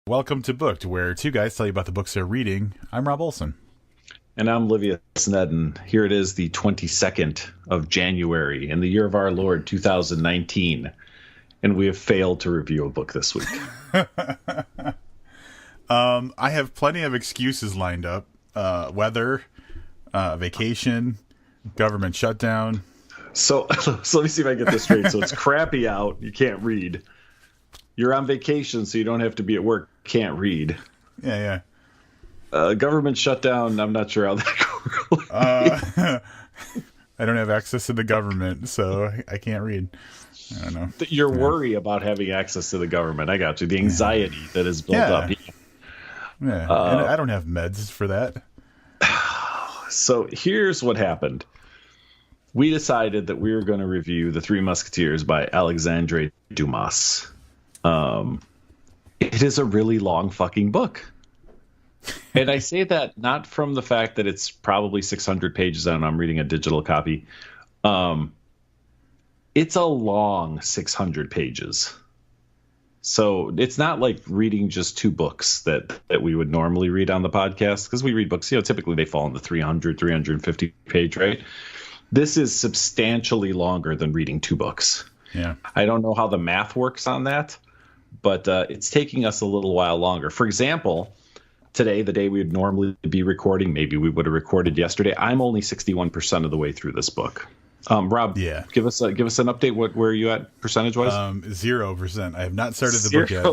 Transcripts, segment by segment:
Welcome to Booked, where two guys tell you about the books they're reading. I'm Rob Olson. And I'm Livia Snedden. Here it is, the 22nd of January in the year of our Lord, 2019. And we have failed to review a book this week. I have plenty of excuses lined up. Weather, vacation, government shutdown. So let me see if I get this straight. So it's crappy out. You can't read. You're on vacation, so you don't have to be at work. Can't read. Yeah. Government shutdown. I'm not sure how that goes. I don't have access to the government, so I can't read. I don't know. Your worry about having access to the government. I got you. The anxiety that is built up. Yeah, and I don't have meds for that. So here's what happened. We decided that we were going to review The Three Musketeers by Alexandre Dumas. It is a really long fucking book. And I say that not from the fact that it's probably 600 pages and I'm reading a digital copy. It's a long 600 pages. So it's not like reading just two books that we would normally read on the podcast, because we read books, typically they fall in the 300, 350 page, right? This is substantially longer than reading two books. Yeah. I don't know how the math works on that, but it's taking us a little while longer. For example, today, the day we would normally be recording, maybe we would have recorded yesterday, I'm only 61% of the way through this book. Rob, give us an update. Where are you at percentage wise? 0%. I have not started the book yet.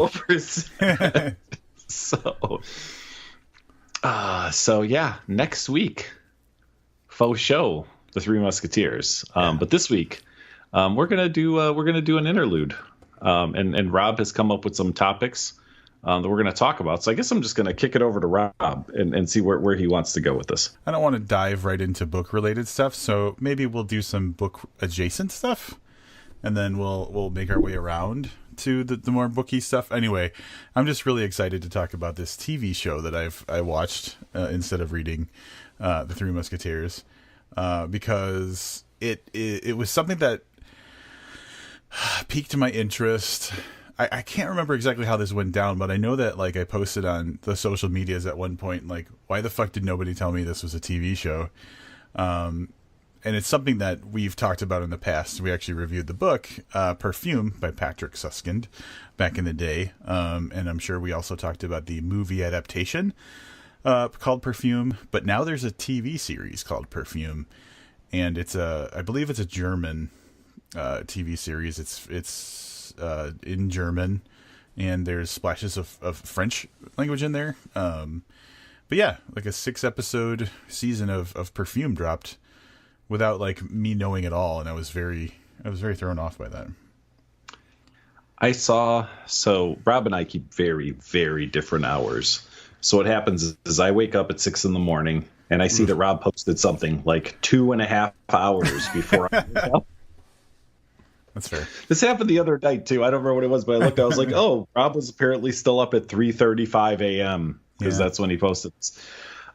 0%. So yeah, next week, faux show, The Three Musketeers. But this week, we're gonna do an interlude. And Rob has come up with some topics that we're going to talk about. So I guess I'm just going to kick it over to Rob and see where he wants to go with this. I don't want to dive right into book-related stuff, so maybe we'll do some book-adjacent stuff, and then we'll make our way around to the more booky stuff. Anyway, I'm just really excited to talk about this TV show that I watched instead of reading The Three Musketeers, because it was something that piqued my interest. I can't remember exactly how this went down, but I know that I posted on the social medias at one point, why the fuck did nobody tell me this was a TV show? And it's something that we've talked about in the past. We actually reviewed the book, Perfume by Patrick Suskind back in the day. And I'm sure we also talked about the movie adaptation called Perfume, but now there's a TV series called Perfume, and I believe it's a German TV series. It's in German, and there's splashes of French language in there. But yeah, a 6-episode season of Perfume dropped without me knowing it all, and I was very thrown off by that. So Rob and I keep very, very different hours. So what happens is I wake up at 6 a.m. and I see that Rob posted something 2.5 hours before I wake up. That's fair. This happened the other night too. I don't remember what it was, but I looked. I was like, "Oh, Rob was apparently still up at 3:35 a.m. because that's when he posted this."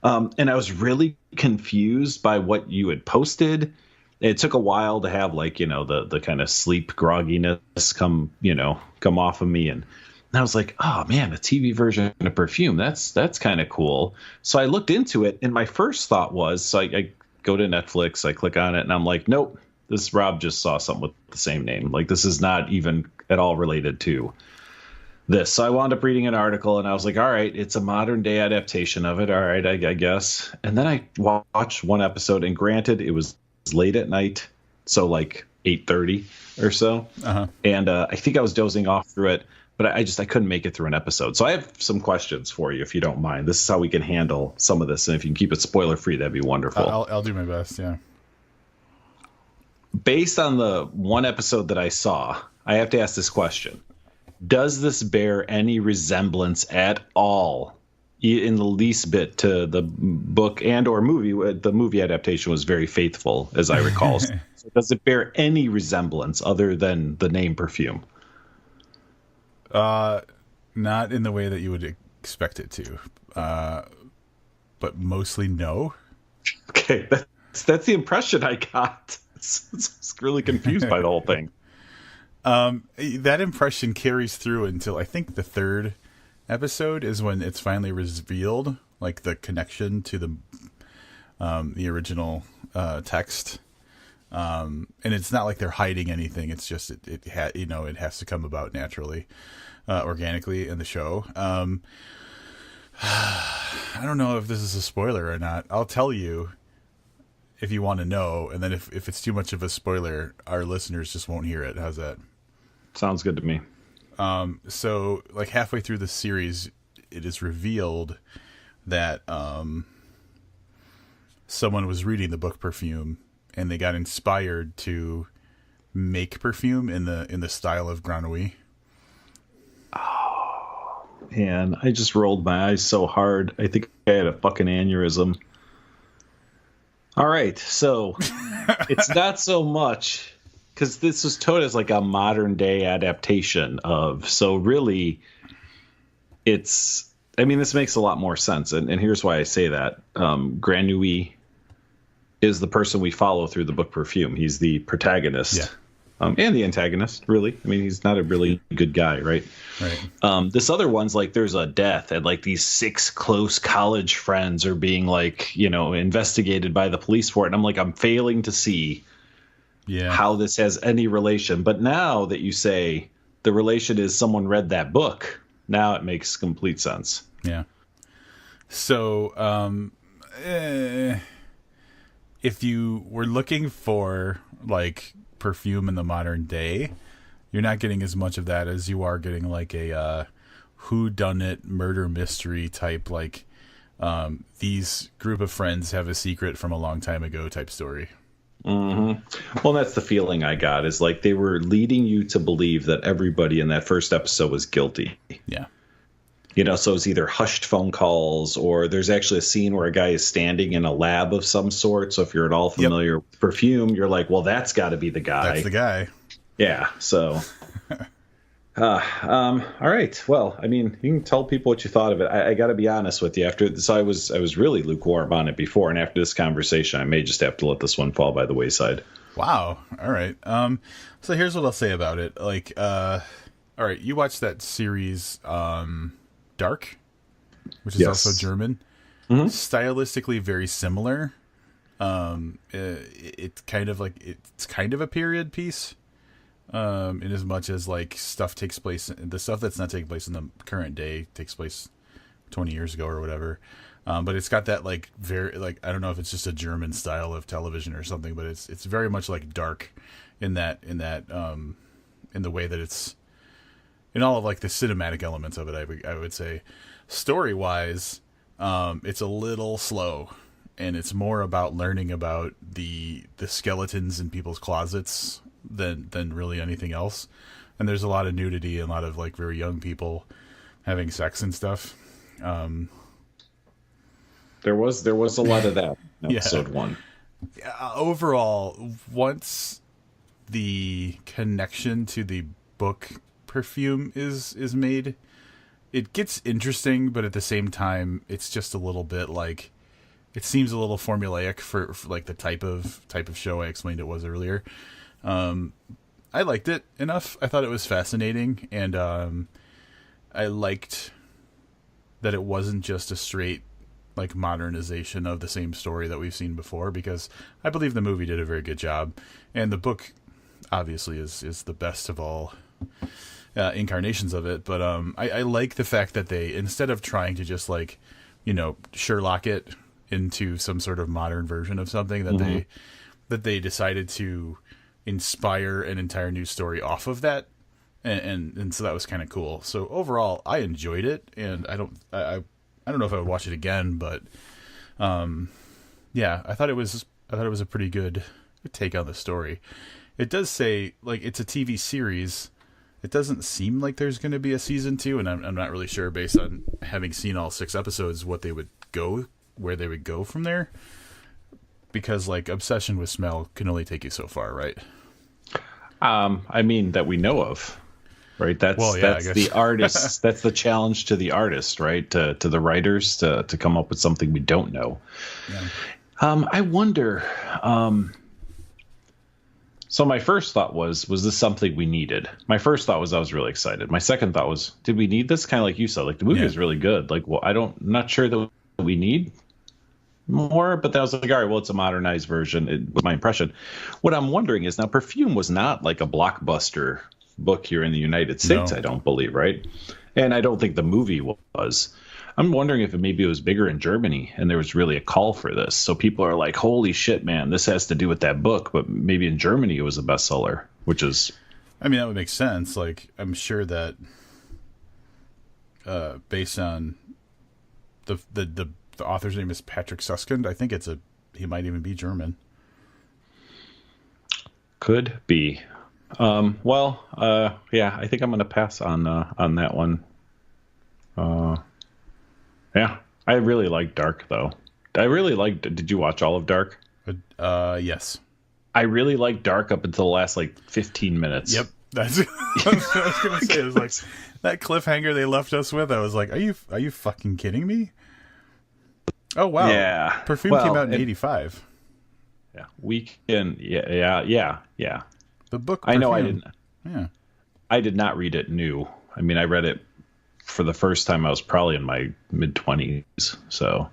And I was really confused by what you had posted. It took a while to have the kind of sleep grogginess come off of me, and I was like, "Oh man, a TV version of Perfume. That's kind of cool." So I looked into it, and my first thought was, so I go to Netflix, I click on it, and I'm like, "Nope. This Rob just saw something with the same name. This is not even at all related to this." So I wound up reading an article, and I was like, all right, it's a modern day adaptation of it. All right, I guess. And then I watched one episode, and granted, it was late at night, so 8:30 or so. Uh-huh. And I think I was dozing off through it, but I couldn't make it through an episode. So I have some questions for you, if you don't mind. This is how we can handle some of this. And if you can keep it spoiler free, that'd be wonderful. I'll do my best. Yeah. Based on the one episode that I saw, I have to ask this question. Does this bear any resemblance at all, in the least bit, to the book and or movie? The movie adaptation was very faithful, as I recall. So does it bear any resemblance other than the name Perfume? Not in the way that you would expect it to, but mostly no. Okay, that's the impression I got. It's really confused by the whole thing. That impression carries through until I think the third episode is when it's finally revealed, like the connection to the original text. And it's not like they're hiding anything. It's just it has to come about naturally, organically in the show. I don't know if this is a spoiler or not. I'll tell you if you want to know, and then if it's too much of a spoiler, our listeners just won't hear it. How's that? Sounds good to me. So like halfway through the series, it is revealed that someone was reading the book Perfume, and they got inspired to make perfume in the style of Grenouille. Man, I just rolled my eyes so hard. I think I had a fucking aneurysm. All right, so it's not so much because this was told as like a modern day adaptation of. So really, this makes a lot more sense, and here's why I say that. Grenouille is the person we follow through the book Perfume. He's the protagonist. Yeah. And the antagonist, really. I mean, he's not a really good guy, right? Right. This other one's like there's a death, and like these 6 close college friends are being like, investigated by the police for it. And I'm like, I'm failing to see how this has any relation. But now that you say the relation is someone read that book, now it makes complete sense. Yeah. So, if you were looking for like perfume in the modern day, you're not getting as much of that as you are getting like a whodunit murder mystery type, like these group of friends have a secret from a long time ago type story. Mm-hmm. Well, that's the feeling I got, is like they were leading you to believe that everybody in that first episode was guilty. Yeah. So it's either hushed phone calls, or there's actually a scene where a guy is standing in a lab of some sort. So if you're at all familiar with Perfume, you're like, well, that's got to be the guy. That's the guy. Yeah. So, all right. Well, I mean, you can tell people what you thought of it. I got to be honest with you. After this, I was really lukewarm on it before, and after this conversation, I may just have to let this one fall by the wayside. Wow. All right. So here's what I'll say about it. Like, all right, you watched that series, Dark, which is also German. Mm-hmm. Stylistically very similar. It's kind of a period piece, in as much as like the stuff that's not taking place in the current day takes place 20 years ago or whatever. But it's got that like very, like, I don't know if it's just a German style of television or something, but it's very much like Dark in the way that it's in all of like the cinematic elements of it. I would say story wise, it's a little slow, and it's more about learning about the skeletons in people's closets than really anything else. And there's a lot of nudity and a lot of like very young people having sex and stuff. There was a lot of that in episode 1. Overall, once the connection to the book Perfume is made, it gets interesting, but at the same time, it's just a little bit like, it seems a little formulaic for like the type of show I explained it was earlier. I liked it enough. I thought it was fascinating, and I liked that it wasn't just a straight like modernization of the same story that we've seen before, because I believe the movie did a very good job, and the book obviously is the best of all incarnations of it. But I like the fact that they, instead of trying to just like, Sherlock it into some sort of modern version of something, that they decided to inspire an entire new story off of that, and so that was kind of cool. So overall, I enjoyed it, and I don't know if I would watch it again, but I thought it was a pretty good take on the story. It does say like it's a TV series. It doesn't seem like there's going to be a season 2, and I'm not really sure, based on having seen all 6 episodes, where they would go from there. Because like obsession with smell can only take you so far, right? I mean, that we know of, right? That's the artist. That's the challenge to the artist, right? To the writers to come up with something we don't know. Yeah. I wonder. So my first thought was this something we needed? My first thought was I was really excited. My second thought was, did we need this? Kind of like you said, like the movie is really good. Like, well, I'm not sure that we need more, but that was like, all right, well, it's a modernized version. It was my impression. What I'm wondering is now Perfume was not like a blockbuster book here in the United States, no. I don't believe, right? And I don't think the movie was. I'm wondering if maybe it was bigger in Germany and there was really a call for this. So people are like, holy shit, man, this has to do with that book. But maybe in Germany it was a bestseller, which is... I mean, that would make sense. Like, I'm sure that based on the author's name is Patrick Suskind. I think he might even be German. Could be. Yeah, I think I'm going to pass on that one. Yeah, I really like Dark, though. Did you watch all of Dark? Yes. I really liked Dark up until the last, 15 minutes. Yep. That's what I was going to say. It was like, that cliffhanger they left us with, I was like, are you fucking kidding me? Oh, wow. Yeah. Perfume came out in 85. Yeah. Weekend. Yeah. The book, Perfume. I know I didn't. Yeah. I did not read it new. I mean, I read it for the first time. I was probably in my mid-20s. So,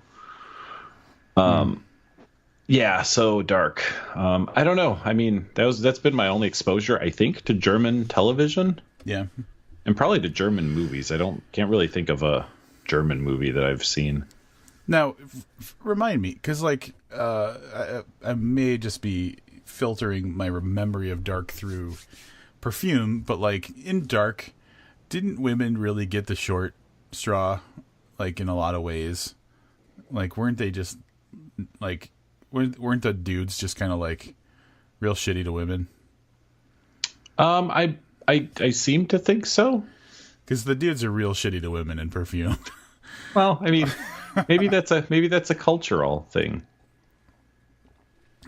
yeah. So Dark. I don't know. I mean, that's been my only exposure, I think, to German television. Yeah. And probably to German movies. Can't really think of a German movie that I've seen. Now, remind me, because I may just be filtering my memory of Dark through Perfume, but in Dark, didn't women really get the short straw, in a lot of ways? Weren't they just weren't the dudes just kind of real shitty to women? I seem to think so. Because the dudes are real shitty to women in Perfume. Well, I mean. Maybe that's a cultural thing.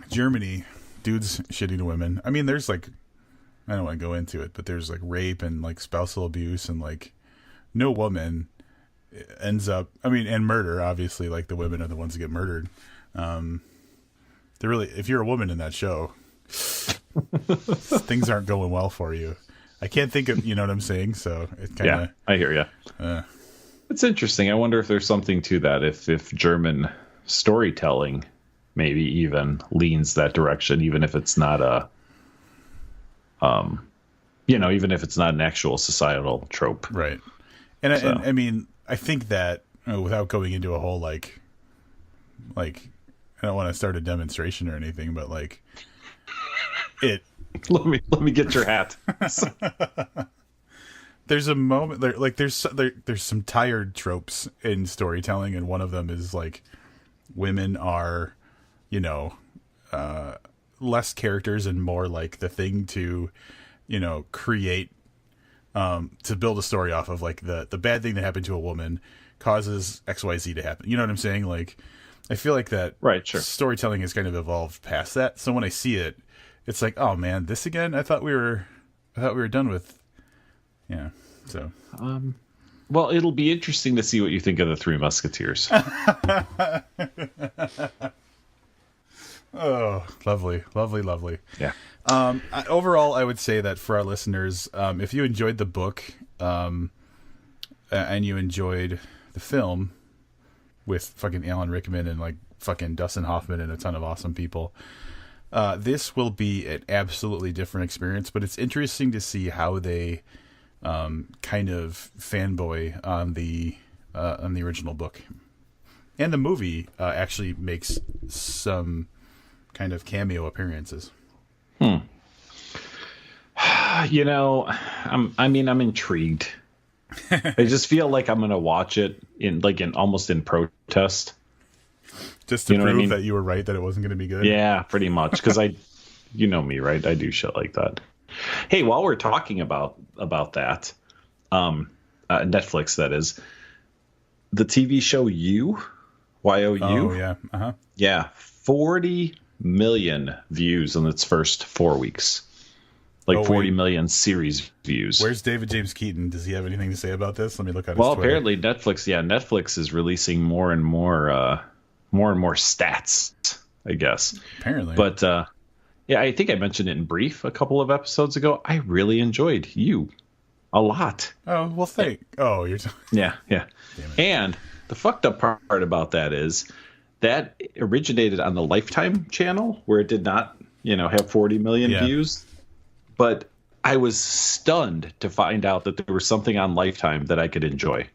Germany, dudes shitty to women. I mean, there's I don't want to go into it, but there's rape and spousal abuse and no woman ends up. I mean, and murder. Obviously, the women are the ones that get murdered. They're really, if you're a woman in that show, things aren't going well for you. I can't think of, you know what I'm saying? So it kind of. Yeah, I hear you. It's interesting. I wonder if there's something to that. If German storytelling maybe even leans that direction, even if it's not even if it's not an actual societal trope. Right. And I mean, I think that without going into a whole I don't want to start a demonstration or anything, but it. Let me get your hat. There's a moment there, there's some tired tropes in storytelling, and one of them is women are, less characters and more the thing to, create, to build a story off of. The bad thing that happened to a woman causes XYZ to happen. You know what I'm saying? I feel that right, sure. Storytelling has kind of evolved past that. So when I see it, it's oh man, this again? I thought we were done with. Yeah. So. Well, it'll be interesting to see what you think of the Three Musketeers. Oh, lovely, lovely, lovely. Yeah. Overall, I would say that for our listeners, if you enjoyed the book, and you enjoyed the film with fucking Alan Rickman and fucking Dustin Hoffman and a ton of awesome people, this will be an absolutely different experience. But it's interesting to see how they kind of fanboy on the original book, and the movie actually makes some kind of cameo appearances. I'm intrigued. I just feel like I'm gonna watch it in almost in protest, just to prove that you were right, that it wasn't going to be good. Yeah, pretty much, because you know me, right? I do shit like that. Hey, while we're talking about that, Netflix, that is, the TV show You, YOU. Oh, yeah. Uh-huh. Yeah, 40 million views in its first 4 weeks. 40 million series views. Where's David James Keaton? Does he have anything to say about this? Let me look at his Well, Twitter. Apparently Netflix is releasing more and more stats, I guess. Apparently. But Yeah, I think I mentioned it in brief a couple of episodes ago. I really enjoyed You a lot. Oh, well, you're Yeah, yeah. Damn it. And the fucked up part about that is that originated on the Lifetime channel, where it did not, have 40 million views. But I was stunned to find out that there was something on Lifetime that I could enjoy.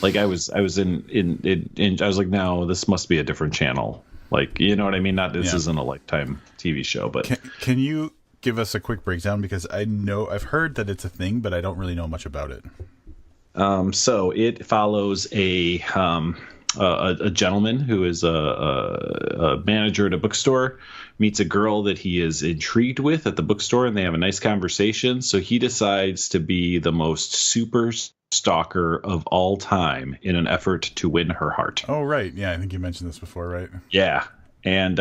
Like I was I was like, no, this must be a different channel. Like, you know what I mean? This isn't a Lifetime TV show, but can you give us a quick breakdown, because I've heard that it's a thing, but I don't really know much about it. So it follows a gentleman who is a manager at a bookstore, meets a girl that he is intrigued with at the bookstore, and they have a nice conversation. So he decides to be the most super stalker of all time in an effort to win her heart. Oh, right. Yeah, I think you mentioned this before, right? Yeah. And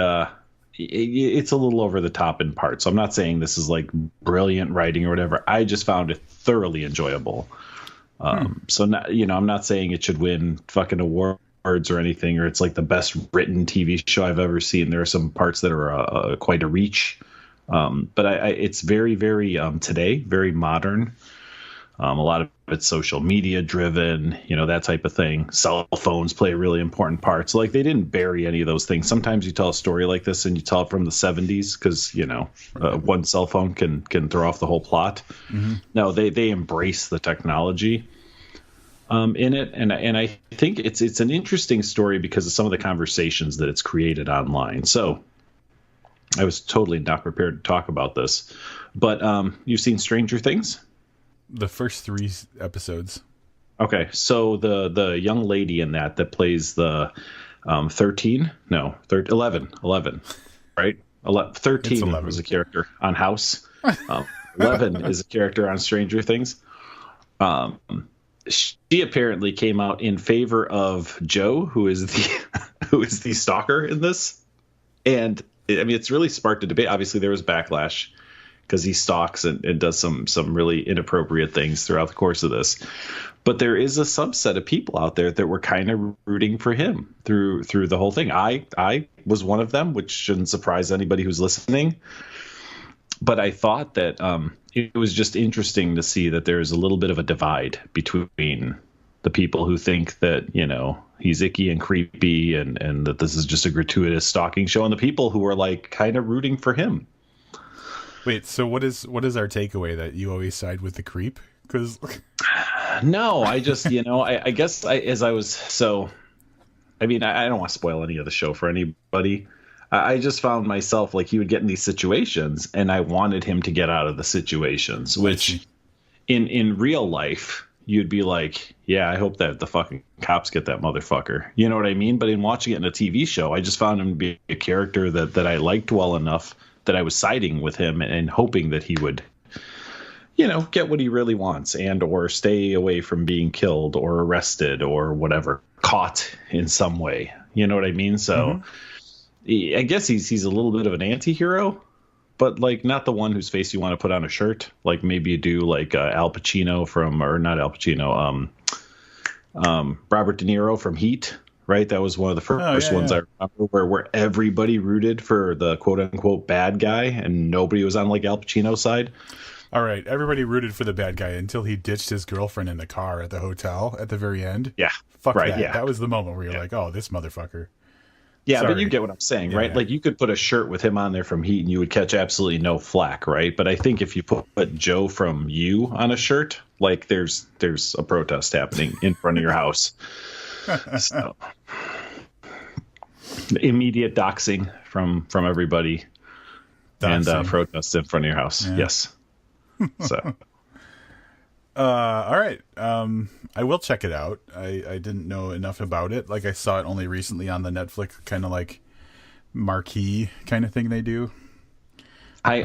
it's a little over the top in parts. So I'm not saying this is like brilliant writing or whatever. I just found it thoroughly enjoyable. So not, I'm not saying it should win fucking awards or anything, or it's like the best written TV show I've ever seen. There are some parts that are quite a reach. But it's very, very today, very modern. A lot of it's social media driven, that type of thing. Cell phones play a really important part. So like they didn't bury any of those things. Sometimes you tell a story like this and you tell it from the 70s because, one cell phone can throw off the whole plot. Mm-hmm. No, they embrace the technology in it. And I think it's an interesting story because of some of the conversations that it's created online. So I was totally not prepared to talk about this. But you've seen Stranger Things? The first 3 episodes. Okay, so the young lady in that plays the 11, right? 13 was a character on House. 11 is a character on Stranger Things. She apparently came out in favor of Joe, who is the stalker in this, and I mean it's really sparked a debate. Obviously, there was backlash because he stalks and does some really inappropriate things throughout the course of this. But there is a subset of people out there that were kind of rooting for him through the whole thing. I was one of them, which shouldn't surprise anybody who's listening. But I thought that it was just interesting to see that there's a little bit of a divide between the people who think that, he's icky and creepy and that this is just a gratuitous stalking show, and the people who are like kind of rooting for him. Wait, so what is our takeaway, that you always side with the creep? Because no, I just I guess I don't want to spoil any of the show for anybody. I just found myself like he would get in these situations, and I wanted him to get out of the situations. Which, in real life, you'd be like, yeah, I hope that the fucking cops get that motherfucker. You know what I mean? But in watching it in a TV show, I just found him to be a character that I liked well enough that I was siding with him and hoping that he would, get what he really wants and or stay away from being killed or arrested or whatever, caught in some way. You know what I mean? So I guess he's a little bit of an anti-hero, but like not the one whose face you want to put on a shirt. Like maybe you do like Al Pacino not Al Pacino, Robert De Niro from Heat. Right, that was one of the first ones I remember where everybody rooted for the quote unquote bad guy and nobody was on like Al Pacino's side. All right, everybody rooted for the bad guy until he ditched his girlfriend in the car at the hotel at the very end. Yeah, fuck right. That. Yeah, that was the moment where you're like, oh, this motherfucker. Yeah, sorry. But you get what I'm saying, right? Yeah. Like you could put a shirt with him on there from Heat and you would catch absolutely no flack, right? But I think if you put Joe from You on a shirt, like there's a protest happening in front of your house. So immediate doxing from everybody and protests in front of your house. Yeah. Yes. So all right. I will check it out. I didn't know enough about it. Like I saw it only recently on the Netflix kind of like marquee kind of thing they do. I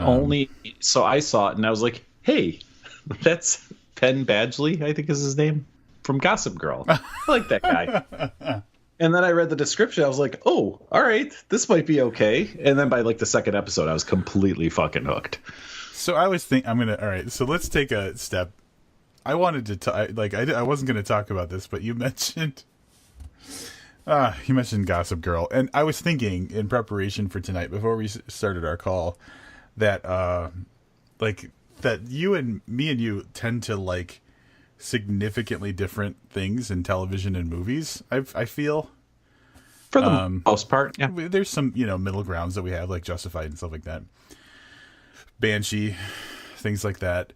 saw it and I was like, hey, that's Penn Badgley, I think is his name, from Gossip Girl. I like that guy. And then I read the description. I was like, oh, all right, this might be okay. And then by like the second episode, I was completely fucking hooked. So I was all right, so let's take a step. I wanted to I wasn't going to talk about this, but you mentioned You mentioned Gossip Girl, and I was thinking in preparation for tonight, before we started our call, that like that you and you tend to like significantly different things in television and movies. I feel For the most part, yeah. there's some middle grounds that we have, like Justified and stuff like that, Banshee, things like that.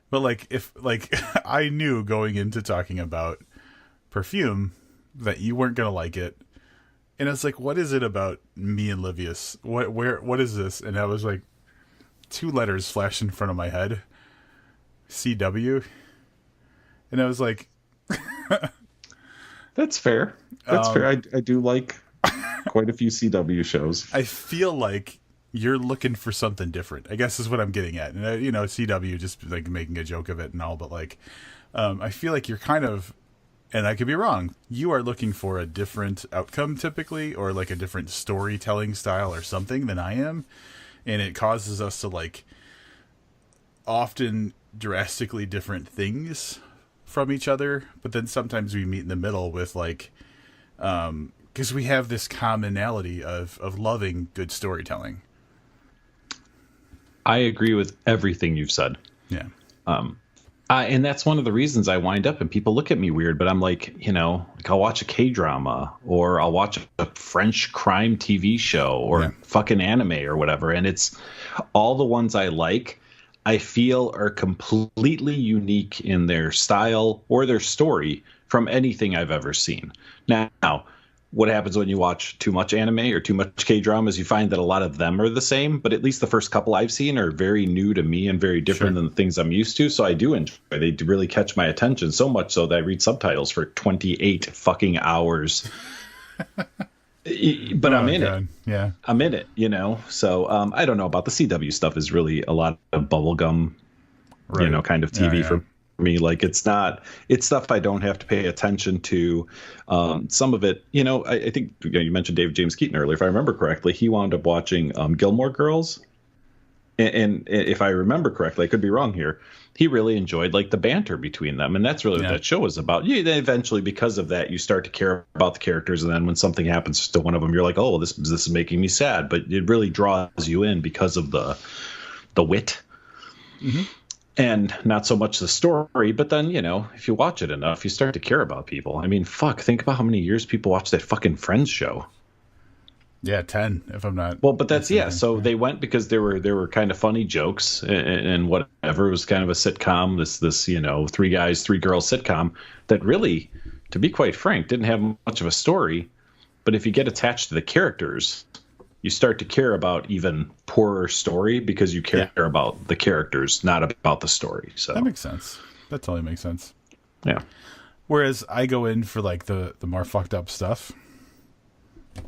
But like if like I knew going into talking about Perfume that you weren't gonna like it, and it's like, what is it about me and Livius? What is this? And I was like, two letters flashed in front of my head, CW, and I was like, that's fair. That's fair. I do like quite a few CW shows. I feel like you're looking for something different, I guess is what I'm getting at. And CW, just like making a joke of it and all, but like I feel like you're kind of, and I could be wrong, you are looking for a different outcome typically, or like a different storytelling style or something than I am. And it causes us to like often drastically different things from each other. But then sometimes we meet in the middle with like, because we have this commonality of loving good storytelling. I agree with everything you've said. Yeah. And that's one of the reasons I wind up and people look at me weird, but I'm like, like I'll watch a K-drama or I'll watch a French crime TV show or fucking anime or whatever. And it's all the ones I like, I feel are completely unique in their style or their story from anything I've ever seen. Now, what happens when you watch too much anime or too much K-dramas, you find that a lot of them are the same, but at least the first couple I've seen are very new to me and very different than the things I'm used to. So I do enjoy it. They do really catch my attention, so much so that I read subtitles for 28 fucking hours. But I'm in it. Yeah. I'm in it, So I don't know about the CW stuff is really a lot of bubblegum, kind of TV for me. Like it's stuff I don't have to pay attention to. Some of it, I think you mentioned David James Keaton earlier. If I remember correctly, he wound up watching Gilmore Girls. And if I remember correctly, I could be wrong here, he really enjoyed like the banter between them. And that's really what that show is about. Then eventually, because of that, you start to care about the characters. And then when something happens to one of them, you're like, oh, this is making me sad. But it really draws you in because of the wit. Mm-hmm. And not so much the story, but then, if you watch it enough, you start to care about people. I mean, think about how many years people watch that fucking Friends show. Yeah, 10, if I'm not. Well, but that's, so they went because there were kind of funny jokes and whatever. It was kind of a sitcom, this three guys, three girls sitcom that really, to be quite frank, didn't have much of a story. But if you get attached to the characters, you start to care about even poorer story because you care about the characters, not about the story. So that makes sense. That totally makes sense. Yeah. Whereas I go in for like the more fucked up stuff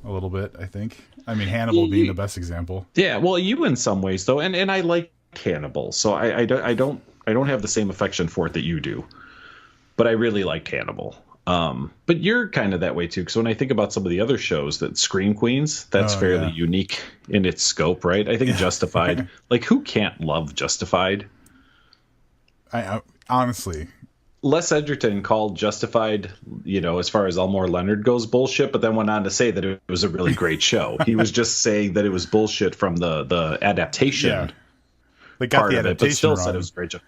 a little bit, I think. I mean, Hannibal being the best example. Yeah. Well, you in some ways though. And I like Hannibal. So I don't have the same affection for it that you do, but I really liked Hannibal. But you're kind of that way too, because when I think about some of the other shows that Scream Queens, that's fairly unique in its scope, right? I think Justified, like who can't love Justified? I honestly, Les Edgerton called Justified, as far as Elmore Leonard goes, bullshit, but then went on to say that it was a really great show. He was just saying that it was bullshit from the adaptation. Yeah. They got the adaptation, but still wrong. said it was a great show.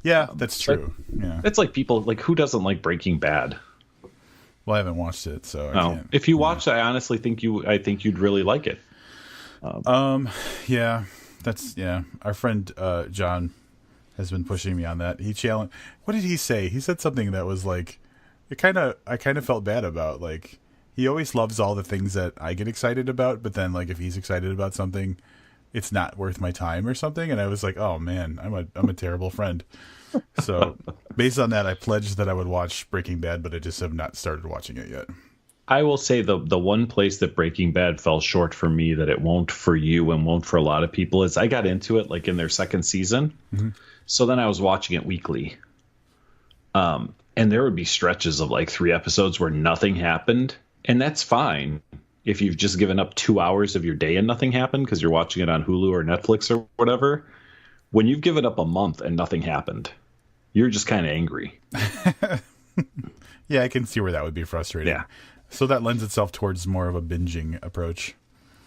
Yeah, that's true. It's like people like who doesn't like Breaking Bad? Well, I haven't watched it, so I can't. If you watched it, I honestly think you'd really like it. Our friend John has been pushing me on that. He challenged. What did he say? He said something that was like, I kind of felt bad about. Like he always loves all the things that I get excited about, but then like if he's excited about something, it's not worth my time or something. And I was like, oh man, I'm a terrible friend. So based on that, I pledged that I would watch Breaking Bad, but I just have not started watching it yet. I will say the one place that Breaking Bad fell short for me that it won't for you and won't for a lot of people is I got into it like in their second season. Mm-hmm. So then I was watching it weekly. And there would be stretches of like 3 episodes where nothing happened. And that's fine if you've just given up 2 hours of your day and nothing happened because you're watching it on Hulu or Netflix or whatever. When you've given up a month and nothing happened, you're just kind of angry. Yeah, I can see where that would be frustrating. Yeah. So that lends itself towards more of a binging approach.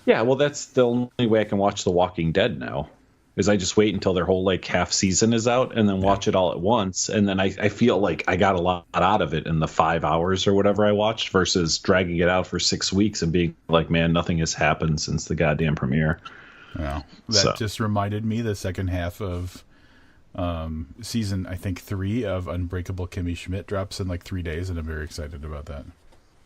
Yeah, well, that's the only way I can watch The Walking Dead now, is I just wait until their whole like half season is out and then watch it all at once. And then I feel like I got a lot out of it in the 5 hours or whatever I watched versus dragging it out for 6 weeks and being like, man, nothing has happened since the goddamn premiere. Wow. That just reminded me the second half of season, I think 3 of Unbreakable Kimmy Schmidt drops in like 3 days, and I'm very excited about that.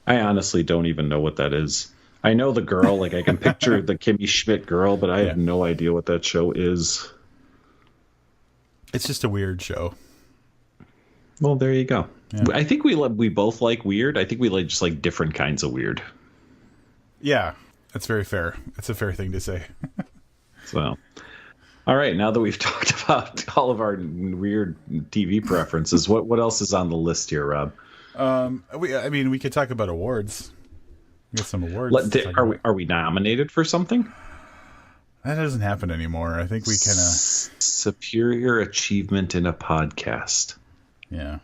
I honestly don't even know what that is. I know the girl, like I can picture the Kimmy Schmidt girl, but I have no idea what that show is. It's just a weird show. Well, there you go. Yeah. I think we both like weird. I think we just like different kinds of weird. Yeah, that's very fair. It's a fair thing to say. So, all right. Now that we've talked about all of our weird TV preferences, what else is on the list here, Rob? We could talk about awards. We got some awards. Are we nominated for something? That doesn't happen anymore. I think we kind of superior achievement in a podcast. Yeah.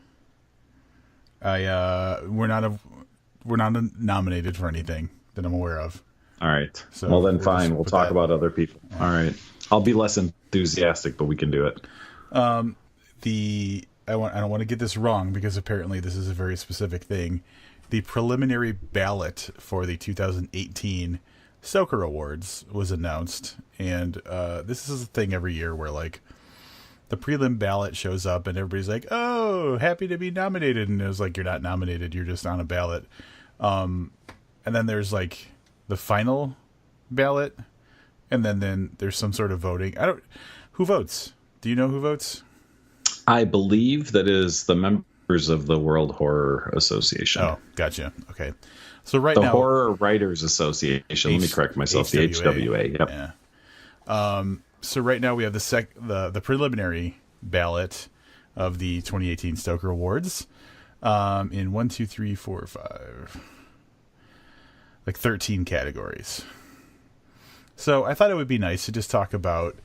We're not nominated for anything that I'm aware of. All right. So well, then fine. We'll talk about other people. Yeah. All right. I'll be less enthusiastic, but we can do it. I don't want to get this wrong because apparently this is a very specific thing. The preliminary ballot for the 2018 Stoker Awards was announced, and this is a thing every year where like the prelim ballot shows up and everybody's like, "Oh, happy to be nominated," and it was like, "You're not nominated. You're just on a ballot." And then there's like the final ballot, and then there's some sort of voting. Who votes? Do you know who votes? I believe that is the members of the World Horror Association. Oh, gotcha. Okay. So now... The Horror Writers Association. Let me correct myself. The HWA. Yep. Yeah. So right now we have the preliminary ballot of the 2018 Stoker Awards in 1, 2, 3, 4, 5, like 13 categories. So I thought it would be nice to just talk about.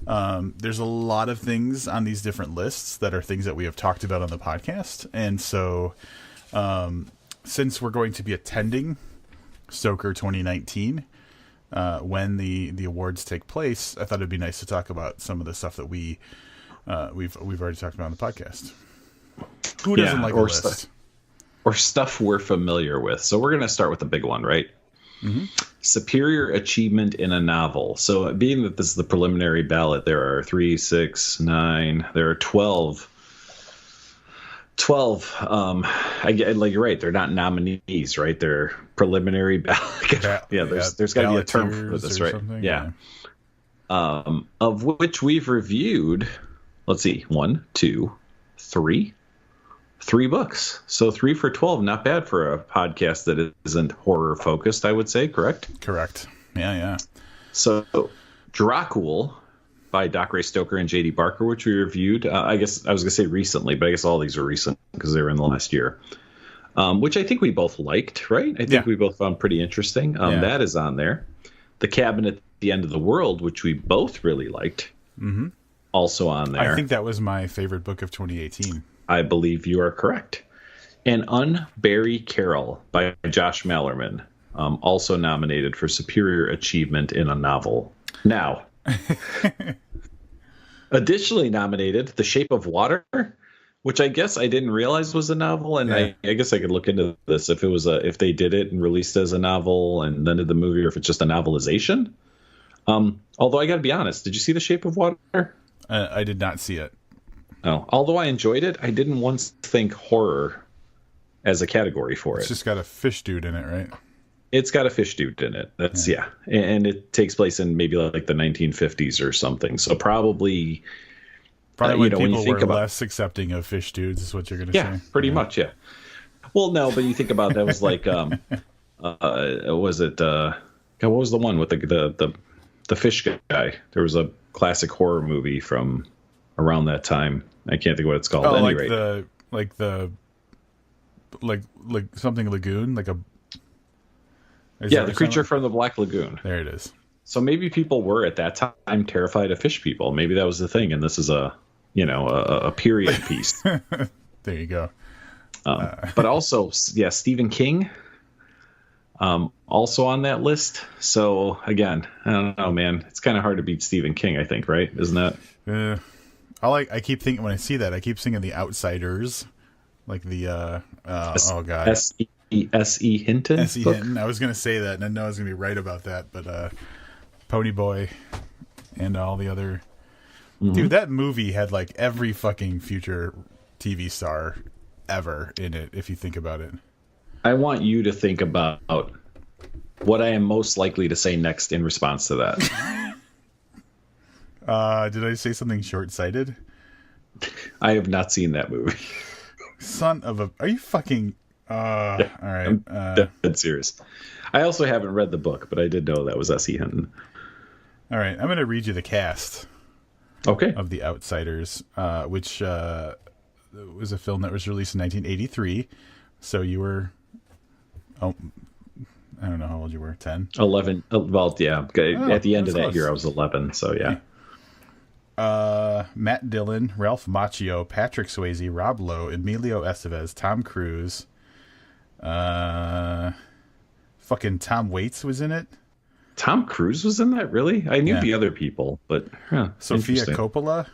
There's a lot of things on these different lists that are things that we have talked about on the podcast. And so, since we're going to be attending Stoker 2019, when the awards take place, I thought it'd be nice to talk about some of the stuff that we've already talked about on the podcast. Who doesn't like a list? Or stuff we're familiar with. So we're going to start with the big one, right? Mm-hmm. Superior achievement in a novel. So being that this is the preliminary ballot, there are 3, 6, 9, there are 12. 12. Like you're right, they're not nominees, right? They're preliminary ballot. There's got to be a term for this, right? Yeah. Of which we've reviewed, let's see, 1, 2, 3. 3 books. So 3 for 12, not bad for a podcast that isn't horror focused, I would say, correct? Correct. Yeah. So Dracul by Doc Ray Stoker and J.D. Barker, which we reviewed. I guess I was going to say recently, but I guess all these are recent because they were in the last year. Which I think we both liked, right? I think we both found pretty interesting. That is on there. The Cabin at the End of the World, which we both really liked, also on there. I think that was my favorite book of 2018. I believe you are correct. And Unbury Carol by Josh Mallerman, also nominated for Superior Achievement in a Novel. Now, additionally nominated, The Shape of Water, which I guess I didn't realize was a novel, and I guess I could look into this if it was if they did it and released it as a novel and then did the movie, or if it's just a novelization. Although I got to be honest, did you see The Shape of Water? I did not see it. Oh, although I enjoyed it, I didn't once think horror as a category for it. It's just got a fish dude in it, right? It's got a fish dude in it. That's and it takes place in maybe like the 1950s or something. So probably when people were less accepting of fish dudes is what you're going to say. Yeah, pretty much. Yeah. Well, no, but you think about that was like, was it? God, what was the one with the fish guy? There was a classic horror movie from around that time. I can't think of what it's called. Like something lagoon, like a. The Creature from the Black Lagoon. There it is. So maybe people were at that time terrified of fish people. Maybe that was the thing, and this is a period piece. There you go. But also, yeah, Stephen King, also on that list. So again, I don't know, man. It's kind of hard to beat Stephen King, I think, right? Isn't that? I keep thinking when I see that, I keep thinking The Outsiders, like the oh god, S.E. Hinton. S.E. Hinton. I was gonna say that, and I know I was gonna be right about that, but Pony Boy and all the other. Dude, that movie had like every fucking future TV star ever in it, if you think about it. I want you to think about what I am most likely to say next in response to that. Did I say something short-sighted? I have not seen that movie. Son of a... Are you fucking... Yeah, all right. I'm dead serious. I also haven't read the book, but I did know that was S.E. Hinton. All right, I'm going to read you the cast. Okay. Of The Outsiders, which was a film that was released in 1983. So you were... Oh, I don't know how old you were. 10? 11. Well, yeah. At the end of that close. year, I was 11. So, yeah. Matt Dillon, Ralph Macchio, Patrick Swayze, Rob Lowe, Emilio Estevez, Tom Cruise. Fucking Tom Waits was in it. Tom Cruise was in that? Really? I knew the other people, but... Sophia Coppola.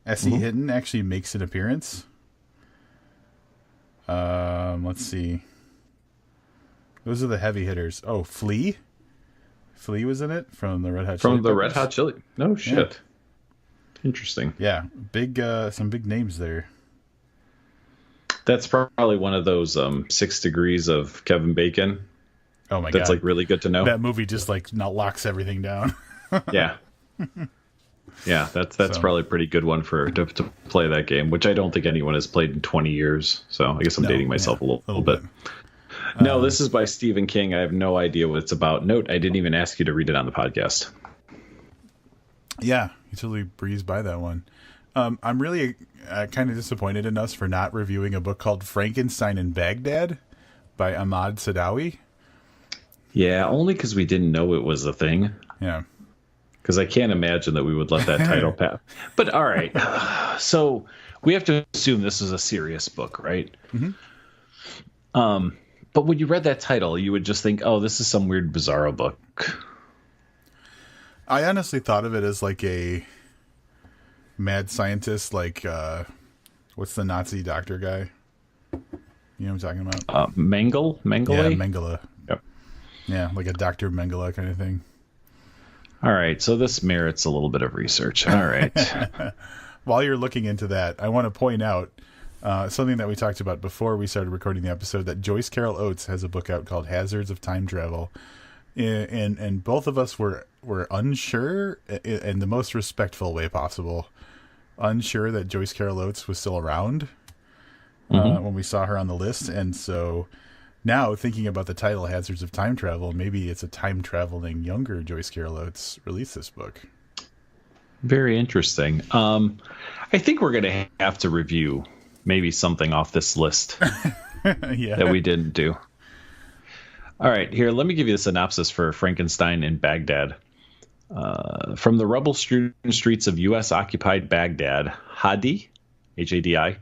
S.E. Hinton actually makes an appearance. Let's see. Those are the heavy hitters. Oh, Flea? Flea was in it from the Red Hot Chili From the Peppers. Red Hot Chili? No shit. Yeah. Interesting. Yeah, some big names there. That's probably one of those 6 degrees of Kevin Bacon. Oh my god. That's like really good to know. That movie just like now locks everything down. Yeah. Yeah, that's probably a pretty good one to play that game, which I don't think anyone has played in 20 years. So I guess I'm dating myself a little bit. No, this is by Stephen King. I have no idea what it's about. Note, I didn't even ask you to read it on the podcast. Yeah, you totally breezed by that one. I'm really kind of disappointed in us for not reviewing a book called Frankenstein in Baghdad by Ahmad Sadawi. Yeah, only because we didn't know it was a thing. Yeah. Because I can't imagine that we would let that title pass. But all right. So we have to assume this is a serious book, right? Mm-hmm. But when you read that title, you would just think, oh, this is some weird Bizarro book. I honestly thought of it as like a mad scientist, like, what's the Nazi doctor guy? You know what I'm talking about? Mengele? Yeah, Mengele. Yep. Yeah, like a Dr. Mengele kind of thing. All right, so this merits a little bit of research. All right. While you're looking into that, I want to point out something that we talked about before we started recording the episode, that Joyce Carol Oates has a book out called Hazards of Time Travel. And both of us were unsure, in the most respectful way possible, unsure that Joyce Carol Oates was still around when we saw her on the list. And so now thinking about the title, Hazards of Time Travel, maybe it's a time-traveling younger Joyce Carol Oates released this book. Very interesting. I think we're going to have to review maybe something off this list that we didn't do. All right, here, let me give you the synopsis for Frankenstein in Baghdad. From the rubble-strewn streets of U.S.-occupied Baghdad, Hadi, H-A-D-I,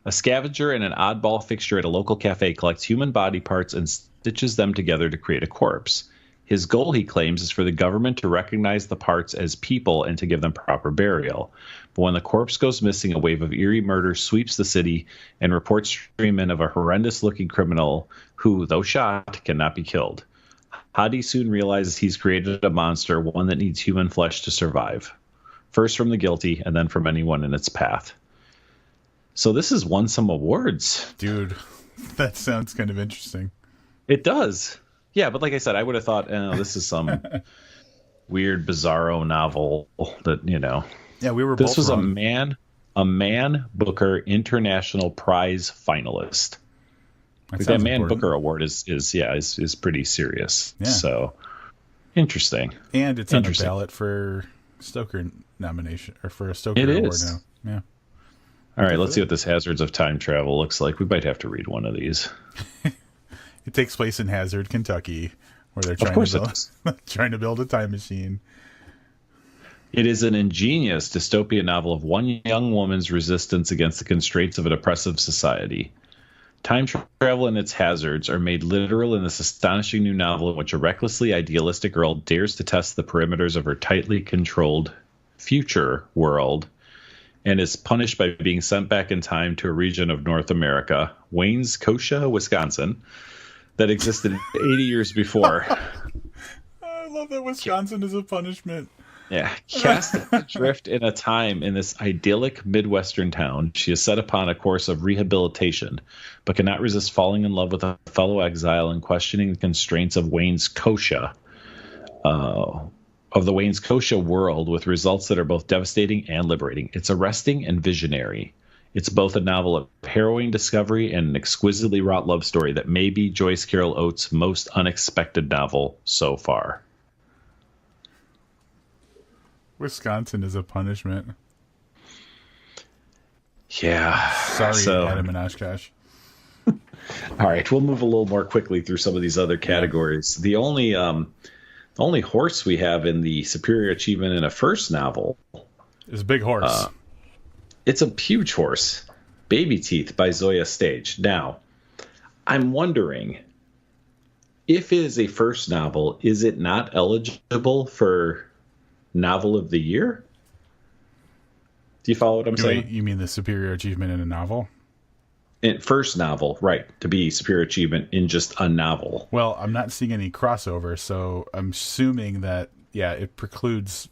a scavenger and an oddball fixture at a local cafe, collects human body parts and stitches them together to create a corpse. His goal, he claims, is for the government to recognize the parts as people and to give them proper burial. But when the corpse goes missing, a wave of eerie murder sweeps the city, and reports stream in of a horrendous-looking criminal who, though shot, cannot be killed. Hadi soon realizes he's created a monster, one that needs human flesh to survive. First from the guilty, and then from anyone in its path. So this has won some awards. Dude, that sounds kind of interesting. It does. Yeah, but like I said, I would have thought, this is some weird Bizarro novel that, Yeah, we were. This both was wrong. a Man Booker International Prize finalist. That Man important. Booker Award is pretty serious. Yeah. So interesting. And it's on the ballot for Stoker nomination, or for a Stoker Award now. Yeah. All right, let's see what this Hazards of Time Travel looks like. We might have to read one of these. It takes place in Hazard, Kentucky, where they're trying to build a time machine. It is an ingenious dystopian novel of one young woman's resistance against the constraints of an oppressive society. Time travel and its hazards are made literal in this astonishing new novel in which a recklessly idealistic girl dares to test the perimeters of her tightly controlled future world and is punished by being sent back in time to a region of North America, Wayne's Kosha, Wisconsin, that existed 80 years before. I love that Wisconsin is a punishment. Yeah. Cast adrift in a time in this idyllic Midwestern town, she is set upon a course of rehabilitation, but cannot resist falling in love with a fellow exile and questioning the constraints of Wayne's Kosha, of the Wayne's Kosha world, with results that are both devastating and liberating. It's arresting and visionary. It's both a novel of harrowing discovery and an exquisitely wrought love story that may be Joyce Carol Oates' most unexpected novel so far. Wisconsin is a punishment. Yeah. Sorry, Adam and Oshkosh. All right, we'll move a little more quickly through some of these other categories. The only horse we have in the superior achievement in a first novel is Big Horse. It's a huge horse, Baby Teeth by Zoya Stage. Now, I'm wondering, if it is a first novel, is it not eligible for Novel of the Year? Do you follow what I'm saying? You mean the superior achievement in a novel? First novel, right, to be superior achievement in just a novel. Well, I'm not seeing any crossover, so I'm assuming that, yeah, it precludes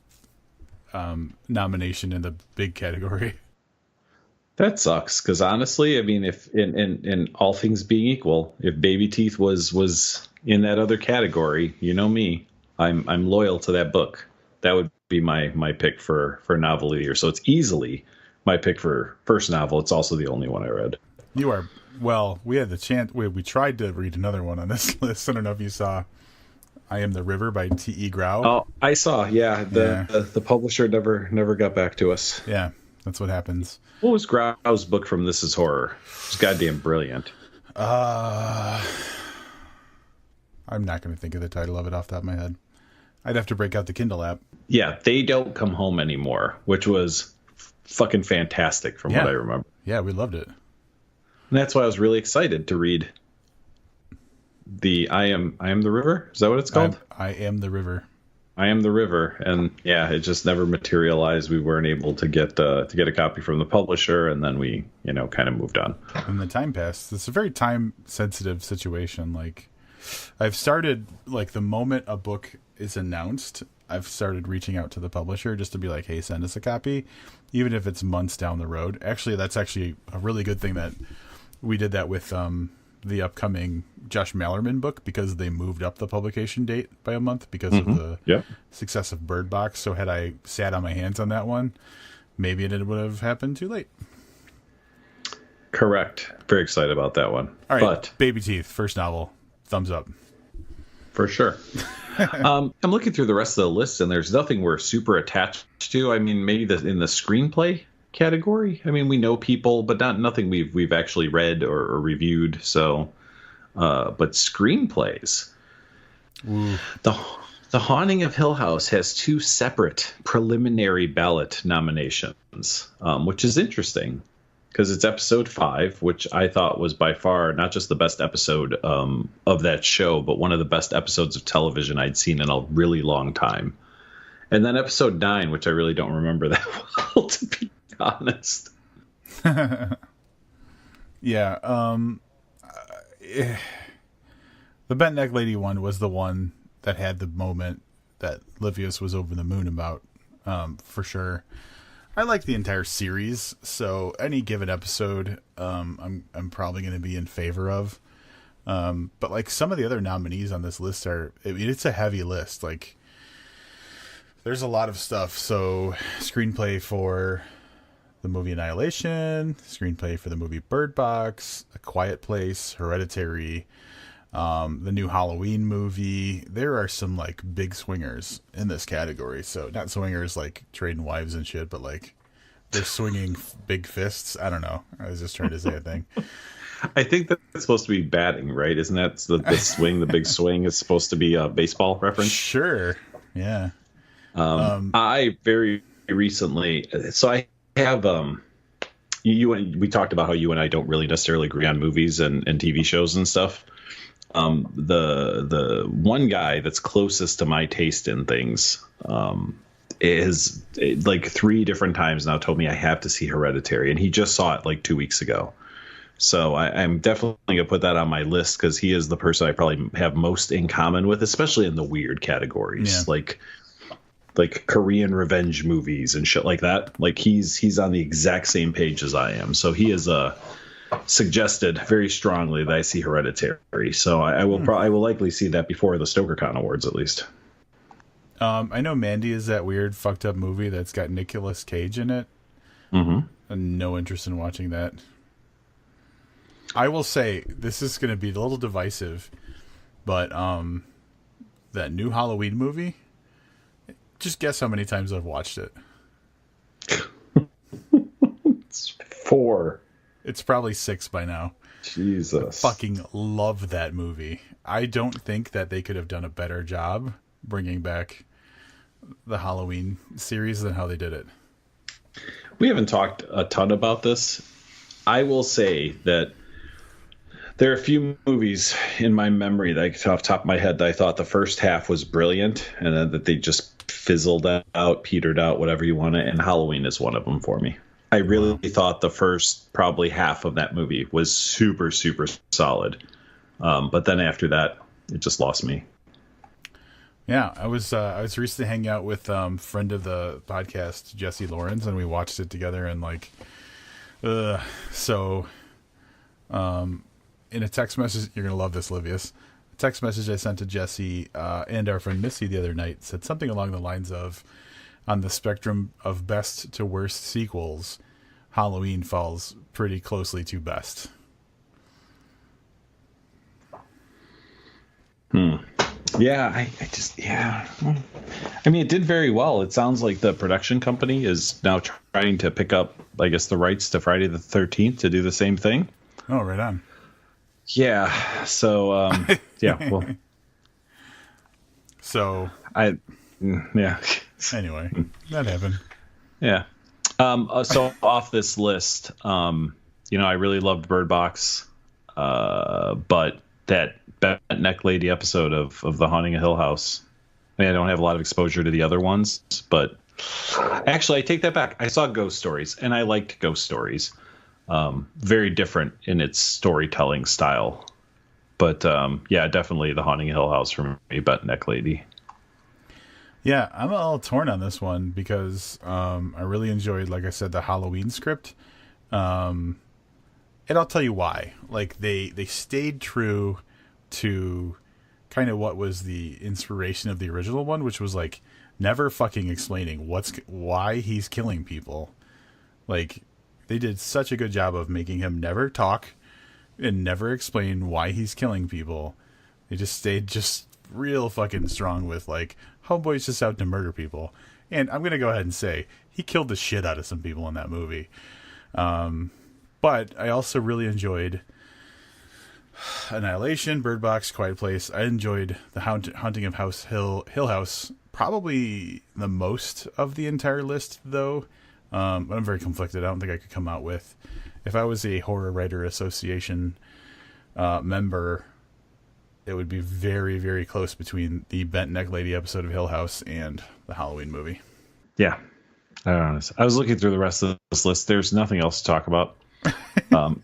nomination in the big category. That sucks, because honestly, I mean, if in all things being equal, if Baby Teeth was in that other category, you know me, I'm loyal to that book. That would be my pick for novel of the year. So it's easily my pick for first novel. It's also the only one I read. You are, well, we had the chance, we tried to read another one on this list. I don't know if you saw I Am the River by T.E. Grau. Oh, I saw, yeah. The publisher never got back to us. Yeah, that's what happens. What was Grau's book from This Is Horror? It's goddamn brilliant. I'm not going to think of the title of it off the top of my head. I'd have to break out the Kindle app. Yeah, They Don't Come Home Anymore, which was fucking fantastic from what I remember. Yeah, we loved it. And that's why I was really excited to read the I Am the River. Is that what it's called? I Am the River. I Am the River. And yeah, it just never materialized. We weren't able to get a copy from the publisher, and then we, kind of moved on. And the time passed. It's a very time sensitive situation. Like, I've started, like, the moment a book is announced, I've started reaching out to the publisher just to be like, hey, send us a copy, even if it's months down the road. Actually, that's actually a really good thing that we did that with the upcoming Josh Malerman book, because they moved up the publication date by a month because of the success of Bird Box. So had I sat on my hands on that one, maybe it would have happened too late. Correct. Very excited about that one. All right, Baby Teeth, first novel, thumbs up. For sure. I'm looking through the rest of the list, and there's nothing we're super attached to. I mean, maybe in the screenplay category. I mean, we know people, but nothing we've actually read or reviewed. So, but screenplays. Ooh. The Haunting of Hill House has 2 separate preliminary ballot nominations, which is interesting because it's episode 5, which I thought was by far not just the best episode of that show, but one of the best episodes of television I'd seen in a really long time. And then episode 9, which I really don't remember that well, to be honest. Yeah. The Bent Neck Lady one was the one that had the moment that Livius was over the moon about, for sure. I like the entire series, so any given episode, I'm probably going to be in favor of. But like some of the other nominees on this list it's a heavy list. Like, there's a lot of stuff. So, screenplay for the movie Annihilation, screenplay for the movie Bird Box, A Quiet Place, Hereditary, the new Halloween movie. There are some like big swingers in this category. So not swingers like trading wives and shit, but like they're swinging big fists. I don't know. I was just trying to say a thing. I think that's supposed to be batting, right? Isn't that the swing? The big swing is supposed to be a baseball reference. Sure. Yeah. I very recently, so I have we talked about how you and I don't really necessarily agree on movies and TV shows and stuff. The one guy that's closest to my taste in things is like 3 different times now told me I have to see Hereditary, and he just saw it like 2 weeks ago. So I'm definitely gonna put that on my list because he is the person I probably have most in common with, especially in the weird categories, like Korean revenge movies and shit like that. Like he's on the exact same page as I am. So he is suggested very strongly that I see Hereditary. So I will likely see that before the StokerCon Awards at least. I know Mandy is that weird fucked up movie that's got Nicolas Cage in it. Mm-hmm. And no interest in watching that. I will say this is going to be a little divisive, but that new Halloween movie, just guess how many times I've watched it. It's 4. It's probably 6 by now. Jesus. I fucking love that movie. I don't think that they could have done a better job bringing back the Halloween series than how they did it. We haven't talked a ton about this. I will say that there are a few movies in my memory that off the top of my head that I thought the first half was brilliant and then that they just fizzled out, petered out, whatever you want to, and Halloween is one of them for me. I really thought the first probably half of that movie was super, super solid. But then after that, it just lost me. Yeah, I was recently hanging out with friend of the podcast, Jesse Lawrence, and we watched it together and in a text message, you're going to love this, Livius. A text message I sent to Jesse and our friend Missy the other night said something along the lines of, on the spectrum of best to worst sequels, Halloween falls pretty closely to best. Yeah, I mean, it did very well. It sounds like the production company is now trying to pick up, I guess, the rights to Friday the 13th to do the same thing. Oh, right on. Yeah. So, yeah. Well. So. Yeah. Anyway, that happened. Yeah. So off this list, I really loved Bird Box, but that Bent Neck Lady episode of The Haunting of Hill House. I mean, I don't have a lot of exposure to the other ones, but actually, I take that back. I saw Ghost Stories, and I liked Ghost Stories. Very different in its storytelling style, but yeah, definitely The Haunting of Hill House for me. Bent Neck Lady. Yeah, I'm a little torn on this one because I really enjoyed, like I said, the Halloween script. And I'll tell you why. Like, they stayed true to kind of what was the inspiration of the original one, which was, like, never fucking explaining why he's killing people. Like, they did such a good job of making him never talk and never explain why he's killing people. They just stayed just real fucking strong with, like, homeboy's just out to murder people. And I'm going to go ahead and say he killed the shit out of some people in that movie. But I also really enjoyed Annihilation, Bird Box, Quiet Place. I enjoyed the Haunting of Hill House probably the most of the entire list, though. But I'm very conflicted. I don't think I could come out with, if I was a Horror Writer Association member, it would be very, very close between the Bent Neck Lady episode of Hill House and the Halloween movie. Yeah. I was looking through the rest of this list. There's nothing else to talk about.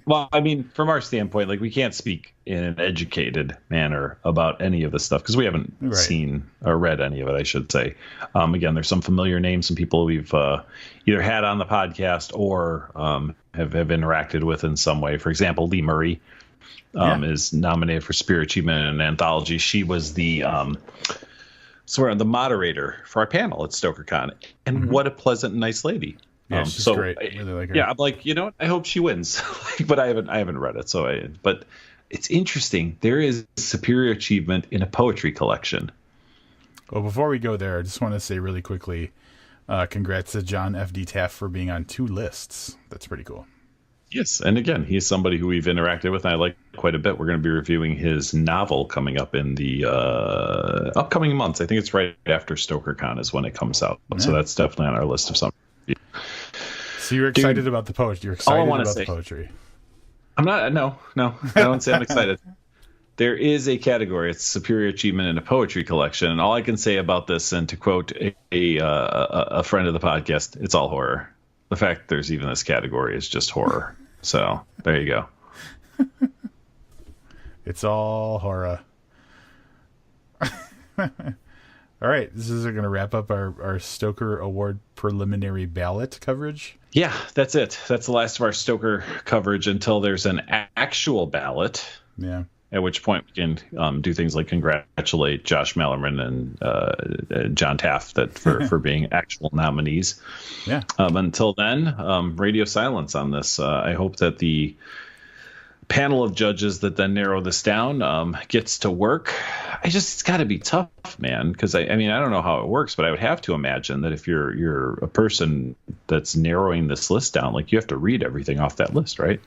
Well, I mean, from our standpoint, like, we can't speak in an educated manner about any of this stuff because we haven't seen or read any of it, I should say. Again, there's some familiar names, some people we've either had on the podcast or have interacted with in some way. For example, Lee Murray is nominated for Spirit Achievement in an anthology. She was the moderator for our panel at StokerCon, and what a pleasant, nice lady. Yeah, she's great. I really like her. Yeah, I'm like, I hope she wins. But I haven't read it, but it's interesting. There is superior achievement in a poetry collection. Well, before we go there, I just want to say really quickly, congrats to John F.D. Taft for being on 2 lists. That's pretty cool. Yes, and again, he's somebody who we've interacted with, and I like quite a bit. We're going to be reviewing his novel coming up in the upcoming months. I think it's right after StokerCon is when it comes out. Yeah. So that's definitely on our list of some. So you're excited about the poetry. You're excited about the poetry. I'm not. No. I don't say I'm excited. There is a category. It's superior achievement in a poetry collection. And all I can say about this, and to quote a friend of the podcast, it's all horror. The fact there's even this category is just horror. So there you go. It's all horror. All right, this is going to wrap up our Stoker Award preliminary ballot coverage. Yeah, that's it. That's the last of our Stoker coverage until there's an actual ballot. Yeah. At which point we can do things like congratulate Josh Mallerman and John Taft for being actual nominees. Yeah. Until then, radio silence on this. I hope that the panel of judges that then narrow this down gets to work. It's got to be tough, man, because I mean I don't know how it works, but I would have to imagine that if you're a person that's narrowing this list down, like you have to read everything off that list, right?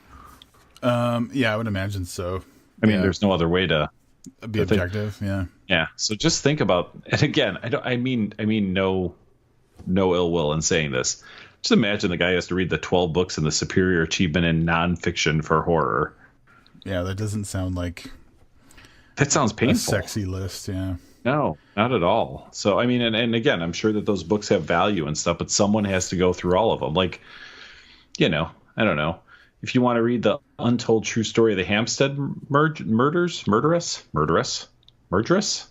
Yeah, I would imagine so. I mean, there's no other way to be objective. Yeah. Yeah. So just think about, and again, I mean no ill will in saying this. Just imagine the guy has to read the 12 books in the superior achievement in nonfiction for horror. Yeah, that doesn't sound like. That sounds painful. A sexy list. Yeah. No, not at all. So I mean, and again, I'm sure that those books have value and stuff, but someone has to go through all of them. Like, I don't know. If you want to read the untold true story of the Hampstead murderess?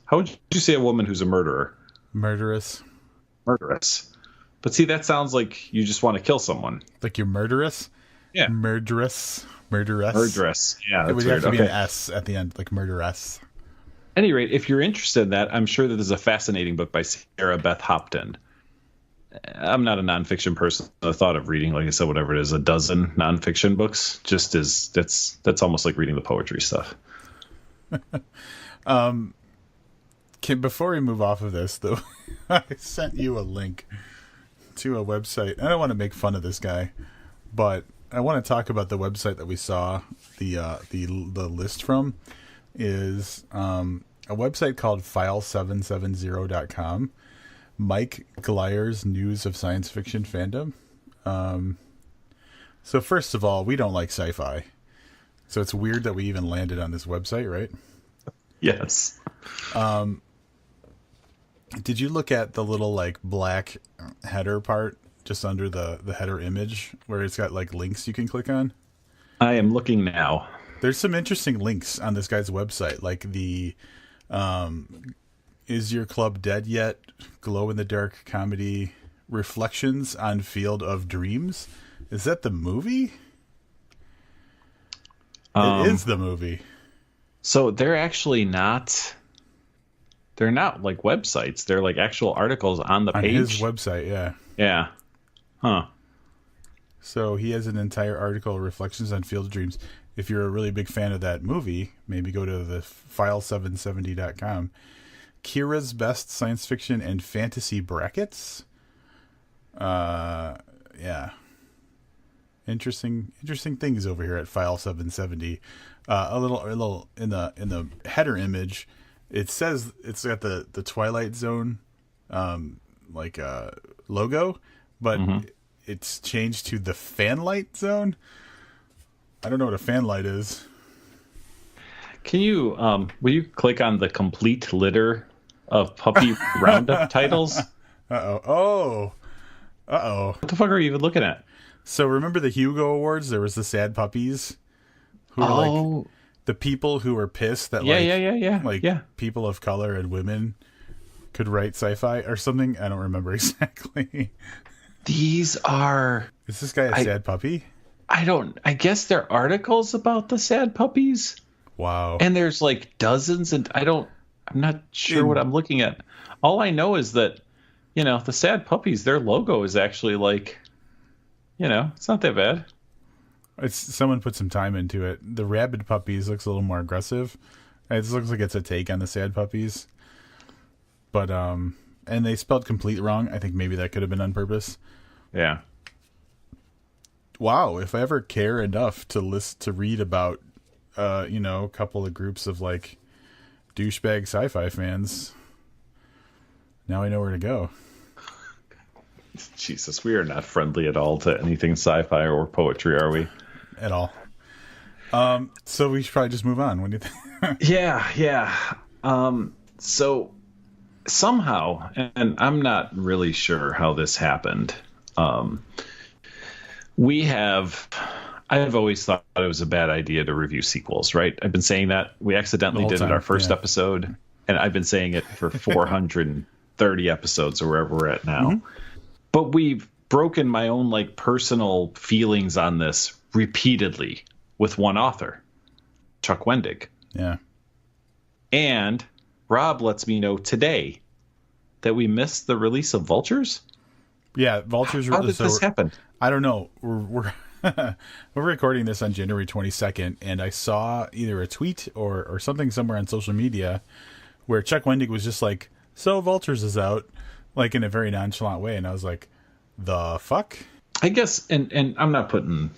How would you say a woman who's a murderer? Murderess. But see, that sounds like you just want to kill someone. Like you're murderous? Yeah. Murderess. Yeah, that's it would have to be an S at the end, like murderess. At any rate, if you're interested in that, I'm sure that there's a fascinating book by Sarah Beth Hopton. I'm not a nonfiction person. The thought of reading, like I said, whatever it is, a dozen nonfiction books, just is that's almost like reading the poetry stuff. Before we move off of this, though, I sent you a link to a website. I don't want to make fun of this guy, but I want to talk about the website that we saw the list from. Is a website called file770.com. Mike Gleyer's News of Science Fiction Fandom. So first of all, we don't like sci-fi. So it's weird that we even landed on this website, right? Yes. Did you look at the little like black header part just under the header image where it's got like links you can click on? I am looking now. There's some interesting links on this guy's website, like the Is Your Club Dead Yet? Glow-in-the-dark comedy Reflections on Field of Dreams. Is that the movie? It is the movie. So they're actually not... They're not like websites. They're like actual articles on the page. On his website, yeah. Yeah. Huh. So he has an entire article, Reflections on Field of Dreams. If you're a really big fan of that movie, maybe go to the file770.com. Kira's Best Science Fiction and Fantasy Brackets. Yeah. Interesting things over here at File 770. A little in the header image, it says it's got the Twilight Zone logo, but it's changed to the Fanlight Zone. I don't know what a fanlight is. Can you will you click on the complete litter of puppy roundup titles? Uh-oh. What the fuck are you even looking at? So remember the Hugo Awards? There was the sad puppies who were like the people who were pissed that people of color and women could write sci-fi or something. I don't remember exactly. These are... Is this guy a sad puppy? I guess they're articles about the sad puppies. Wow. And there's like dozens, and I'm not sure what I'm looking at. All I know is that, the sad puppies, their logo is actually like, it's not that bad. Someone put some time into it. The rabid puppies looks a little more aggressive. It looks like it's a take on the sad puppies. But, and they spelled complete wrong. I think maybe that could have been on purpose. Yeah. Wow, if I ever care enough to read about, a couple of groups of like douchebag sci-fi fans, now I know where to go. Jesus, we are not friendly at all to anything sci-fi or poetry, are we? At all. So we should probably just move on. What do you think? Yeah. So somehow, and I'm not really sure how this happened. I've always thought it was a bad idea to review sequels, right? I've been saying that. We accidentally did it our first episode, and I've been saying it for 430 episodes or wherever we're at now. Mm-hmm. But we've broken my own like personal feelings on this repeatedly with one author, Chuck Wendig. Yeah. And Rob lets me know today that we missed the release of Vultures. Yeah, Vultures. How did this happen? I don't know. We're we're recording this on January 22nd, and I saw either a tweet or something somewhere on social media where Chuck Wendig was just like, "So Vultures is out," like in a very nonchalant way, and I was like, "The fuck?" I guess, and I'm not putting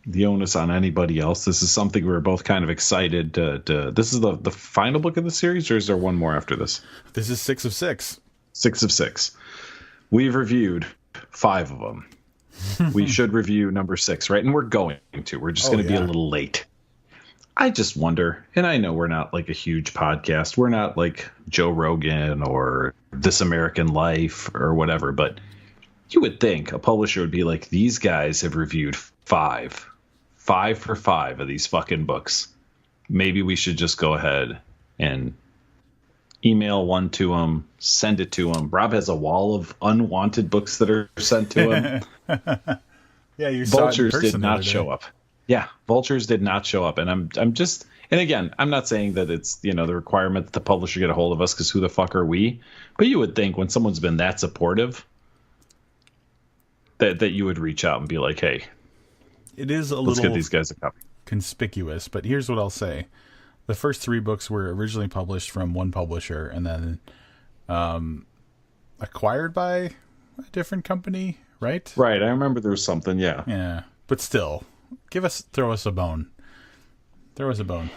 the onus on anybody else. This is something we were both kind of excited to. This is the final book of the series, or is there one more after this? This is 6 of 6. 6 of 6. We've reviewed 5 of them. We should review number 6, right? And we're going to. We're just going to be a little late. I just wonder, and I know we're not like a huge podcast. We're not like Joe Rogan or This American Life or whatever, but you would think a publisher would be like, these guys have reviewed 5 for 5 of these fucking books. Maybe we should just go ahead and email one to him, send it to him. Rob has a wall of unwanted books that are sent to him. Yeah, you Vultures did not show up. Yeah, Vultures did not show up, and I'm just, and again, I'm not saying that it's the requirement that the publisher get a hold of us, because who the fuck are we? But you would think when someone's been that supportive that you would reach out and be like, hey, it is let's get these guys a copy. Conspicuous, but here's what I'll say. The first 3 books were originally published from one publisher and then acquired by a different company, right? Right. I remember there was something, yeah. Yeah. But still, throw us a bone. Throw us a bone.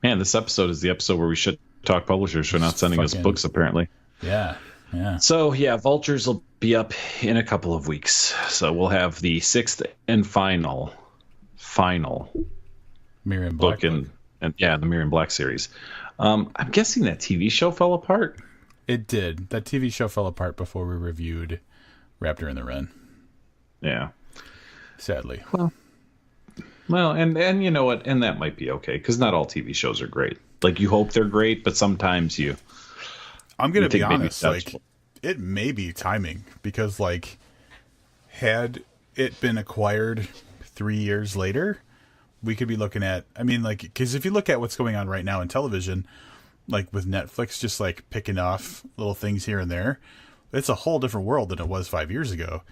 Man, this episode is the episode where we should talk publishers for not sending us books, apparently. Yeah. Yeah. So, yeah, Vultures will be up in a couple of weeks. So we'll have the 6th and final Miriam Black book. And the Miriam Black series. I'm guessing that TV show fell apart. It did. That TV show fell apart before we reviewed Raptor and the Wren. Yeah. Sadly. Well, and you know what? And that might be okay, because not all TV shows are great. Like, you hope they're great, but sometimes I'm going to be honest, like, it may be timing, because, like, had it been acquired 3 years later, we could be looking at, I mean, like, because if you look at what's going on right now in television, like with Netflix just like picking off little things here and there, it's a whole different world than it was 5 years ago.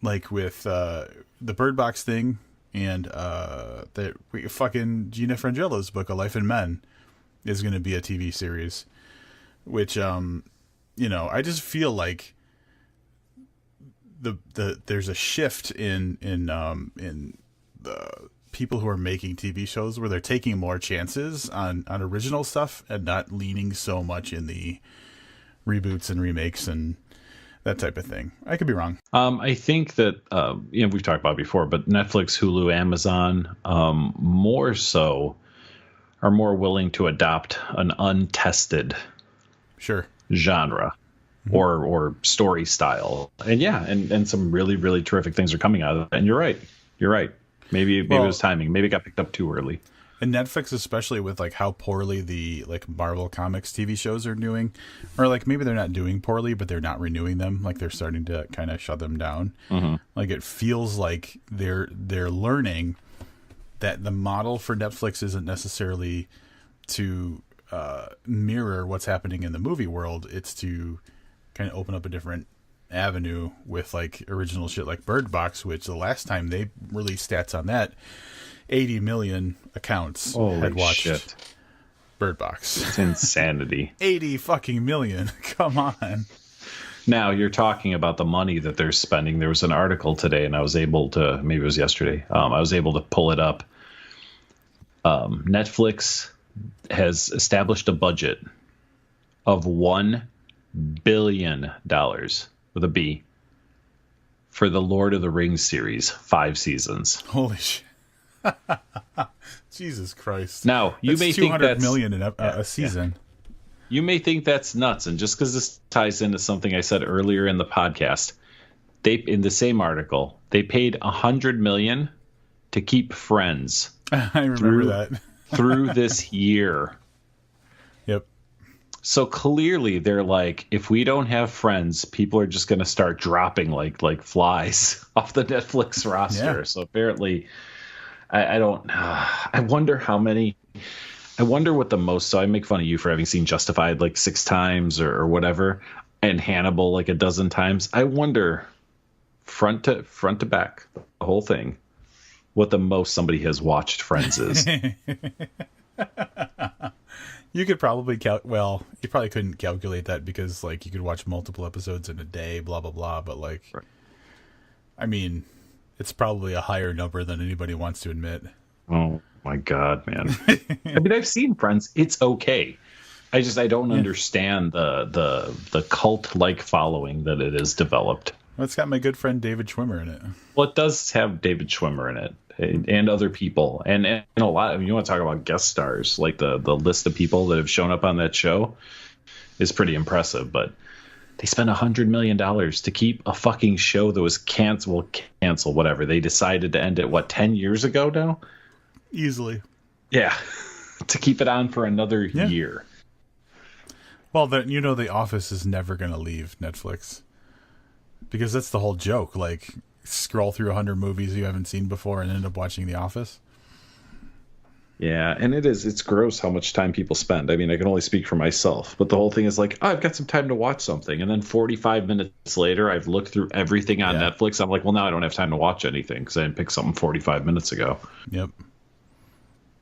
Like with the Bird Box thing and the fucking Gina Frangello's book, A Life in Men, is going to be a TV series, which I just feel like there's a shift in the people who are making TV shows where they're taking more chances on original stuff and not leaning so much in the reboots and remakes and that type of thing. I could be wrong. I think that we've talked about it before, but Netflix, Hulu, Amazon, more so are more willing to adopt an untested genre or story style. And and some really, really terrific things are coming out of it. And you're right. Maybe it was timing. Maybe it got picked up too early. And Netflix, especially with like how poorly the like Marvel Comics TV shows are doing, or like maybe they're not doing poorly, but they're not renewing them. Like they're starting to kind of shut them down. Mm-hmm. Like it feels like they're learning that the model for Netflix isn't necessarily to mirror what's happening in the movie world. It's to kind of open up a different avenue with like original shit like Bird Box, which the last time they released stats on that, 80 million accounts had watched shit. Bird Box. It's insanity. 80 fucking million. Come on. Now you're talking about the money that they're spending. There was an article today, and I was able to, maybe it was yesterday, I was able to pull it up. Netflix has established a budget of $1 billion with a B for the Lord of the Rings series, 5 seasons. Holy shit. Jesus Christ. Now, you may think that's $200 million in a season. Yeah. You may think that's nuts, and just because this ties into something I said earlier in the podcast, in the same article, they paid $100 million to keep Friends. I remember that. through this year. Yep. So clearly they're like, if we don't have Friends, people are just going to start dropping like flies off the Netflix roster. Yeah. So apparently, I wonder how many. I wonder what the most. So I make fun of you for having seen Justified like 6 times or whatever, and Hannibal like a dozen times. I wonder, front to back, the whole thing, what the most somebody has watched Friends is. You could probably you probably couldn't calculate that because like you could watch multiple episodes in a day, blah blah blah. But like, right. I mean, it's probably a higher number than anybody wants to admit. Oh my God, man! I mean, I've seen Friends. It's okay. I don't understand the cult like following that it has developed. Well, it's got my good friend David Schwimmer in it. Well, it does have David Schwimmer in it, and other people, and a lot. I mean, you want to talk about guest stars? Like the list of people that have shown up on that show is pretty impressive. But they spent $100 million to keep a fucking show that was cancel, whatever. They decided to end it 10 years ago now. Easily. Yeah, to keep it on for another year. Well, The Office is never going to leave Netflix. Because that's the whole joke. Like, scroll through 100 movies you haven't seen before and end up watching The Office. Yeah, and it's gross how much time people spend. I mean, I can only speak for myself. But the whole thing is like, I've got some time to watch something. And then 45 minutes later, I've looked through everything on Netflix. I'm like, well, now I don't have time to watch anything because I didn't pick something 45 minutes ago. Yep.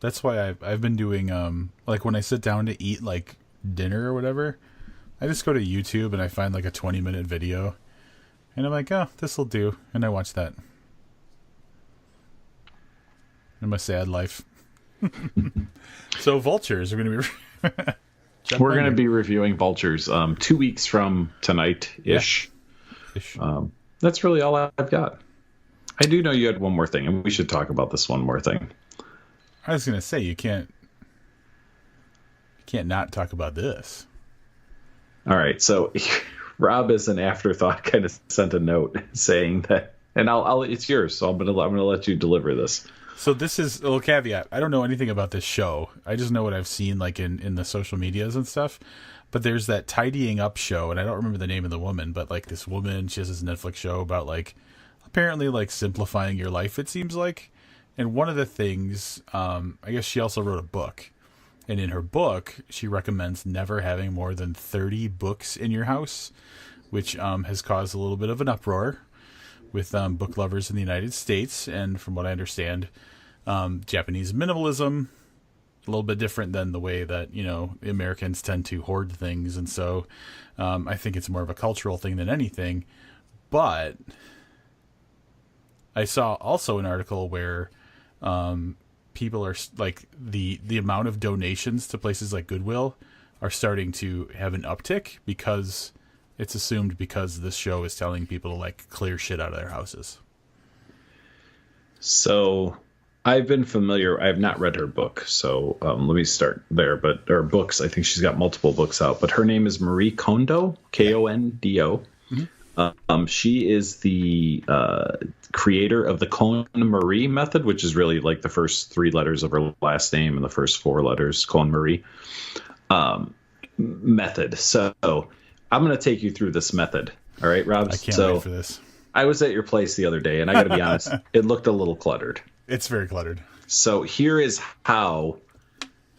That's why I've been doing, like, when I sit down to eat, like, dinner or whatever, I just go to YouTube and I find, like, a 20-minute video. And I'm like, oh, this'll do. And I watch that. I'm a sad life. So Vultures, we're going to be reviewing Vultures 2 weeks from tonight-ish. Yeah. That's really all I've got. I do know you had one more thing, and we should talk about this one more thing. I was going to say, you can't not talk about this. All right, so Rob, as an afterthought, kind of sent a note saying that, and I'll it's yours, so I'm gonna let you deliver this. So this is a little caveat. I don't know anything about this show. I just know what I've seen, like in the social medias and stuff. But there's that tidying up show, and I don't remember the name of the woman, but like this woman, she has this Netflix show about like apparently like simplifying your life. It seems like. And one of the things, I guess she also wrote a book. And in her book, she recommends never having more than 30 books in your house, which has caused a little bit of an uproar with book lovers in the United States. And from what I understand, Japanese minimalism, a little bit different than the way that, Americans tend to hoard things. And so I think it's more of a cultural thing than anything. But I saw also an article where people are like the amount of donations to places like Goodwill are starting to have an uptick because it's assumed because this show is telling people to like clear shit out of their houses. So I've been familiar. I have not read her book. So let me start there. But her books, I think she's got multiple books out, but her name is Marie Kondo, Kondo. Mm-hmm. She is the creator of the KonMari method, which is really like the first 3 letters of her last name and the first 4 letters, KonMari method. So I'm going to take you through this method. All right, Rob? I can't wait for this. I was at your place the other day, and I got to be honest, it looked a little cluttered. It's very cluttered. So here is how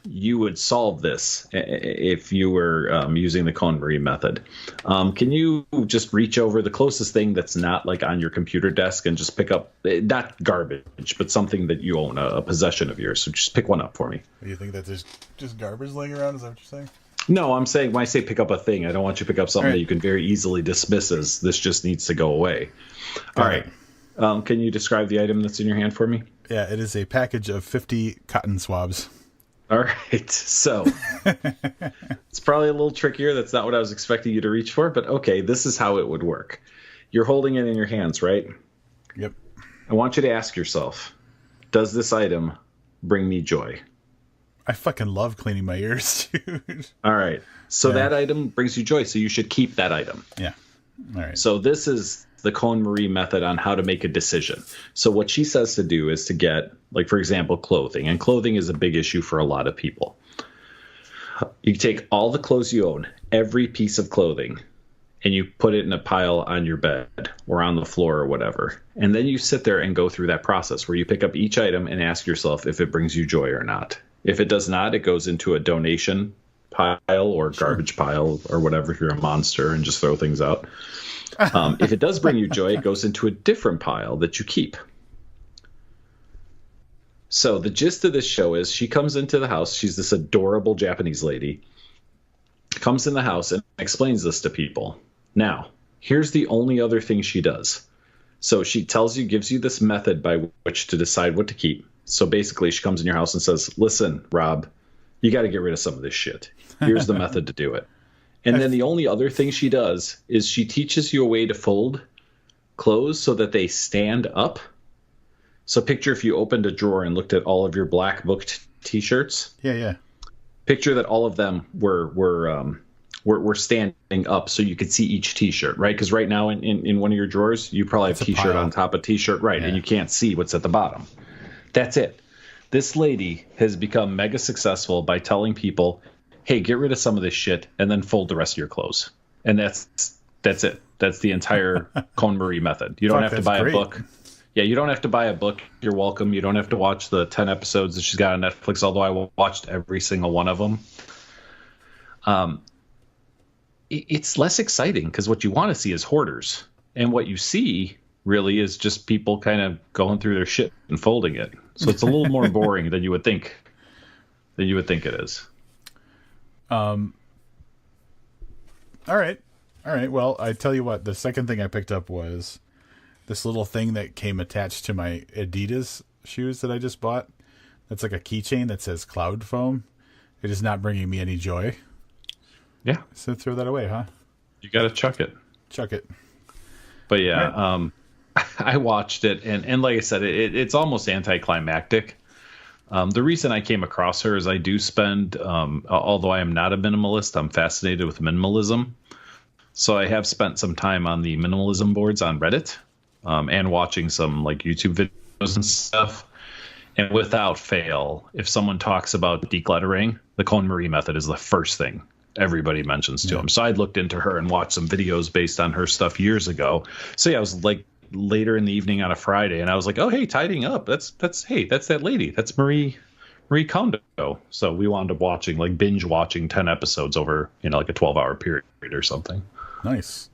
you would solve this if you were using the KonMari method. Can you just reach over the closest thing that's not like on your computer desk and just pick up, not garbage, but something that you own, a possession of yours. So just pick one up for me. You think that there's just garbage laying around? Is that what you're saying? No, I'm saying when I say pick up a thing, I don't want you to pick up something that you can very easily dismiss as this just needs to go away. All right. Can you describe the item that's in your hand for me? Yeah, it is a package of 50 cotton swabs. All right. So it's probably a little trickier. That's not what I was expecting you to reach for, but okay, this is how it would work. You're holding it in your hands, right? Yep. I want you to ask yourself, does this item bring me joy? I fucking love cleaning my ears, dude. All right. So that item brings you joy, so you should keep that item. Yeah. All right. So this is the Cohn Marie method on how to make a decision. So what she says to do is to get, like, for example, clothing. And clothing is a big issue for a lot of people. You take all the clothes you own, every piece of clothing, and you put it in a pile on your bed or on the floor or whatever. And then you sit there and go through that process where you pick up each item and ask yourself if it brings you joy or not. If it does not, it goes into a donation pile or garbage pile or whatever if you're a monster and just throw things out. If it does bring you joy, it goes into a different pile that you keep. So the gist of this show is she comes into the house. She's this adorable Japanese lady. Comes in the house and explains this to people. Now, here's the only other thing she does. So she tells you, gives you this method by which to decide what to keep. So basically, she comes in your house and says, listen, Rob, you got to get rid of some of this shit. Here's the method to do it. And then the only other thing she does is she teaches you a way to fold clothes so that they stand up. So picture if you opened a drawer and looked at all of your black booked T-shirts. Yeah. Picture that all of them were standing up so you could see each T-shirt, right? Because right now in one of your drawers, you probably have T-shirt on top of T-shirt, right? Yeah. And you can't see what's at the bottom. That's it. This lady has become mega successful by telling people, hey, get rid of some of this shit and then fold the rest of your clothes. And that's it. That's the entire Cohn Marie method. You don't have to buy a book. Yeah, you don't have to buy a book. You're welcome. You don't have to watch the 10 episodes that she's got on Netflix, although I watched every single one of them. It's less exciting because what you want to see is hoarders. And what you see really is just people kind of going through their shit and folding it. So it's a little more boring than you would think it is. All right. Well, I tell you what, the second thing I picked up was this little thing that came attached to my Adidas shoes that I just bought. That's like a keychain that says Cloud Foam. It is not bringing me any joy. Yeah. So throw that away, huh? You got to chuck it. But yeah, right. I watched it and like I said, it's almost anticlimactic. The reason I came across her is I do spend, although I am not a minimalist, I'm fascinated with minimalism. So I have spent some time on the minimalism boards on Reddit, and watching some like YouTube videos and stuff. And without fail, if someone talks about decluttering, the Cohn Marie method is the first thing everybody mentions to them. So I looked into her and watched some videos based on her stuff years ago. So yeah, I was like later in the evening on a Friday and I was like, oh, hey, tidying up. That's that lady. That's Marie Kondo. So we wound up binge watching 10 episodes over, like a 12-hour period or something. Nice.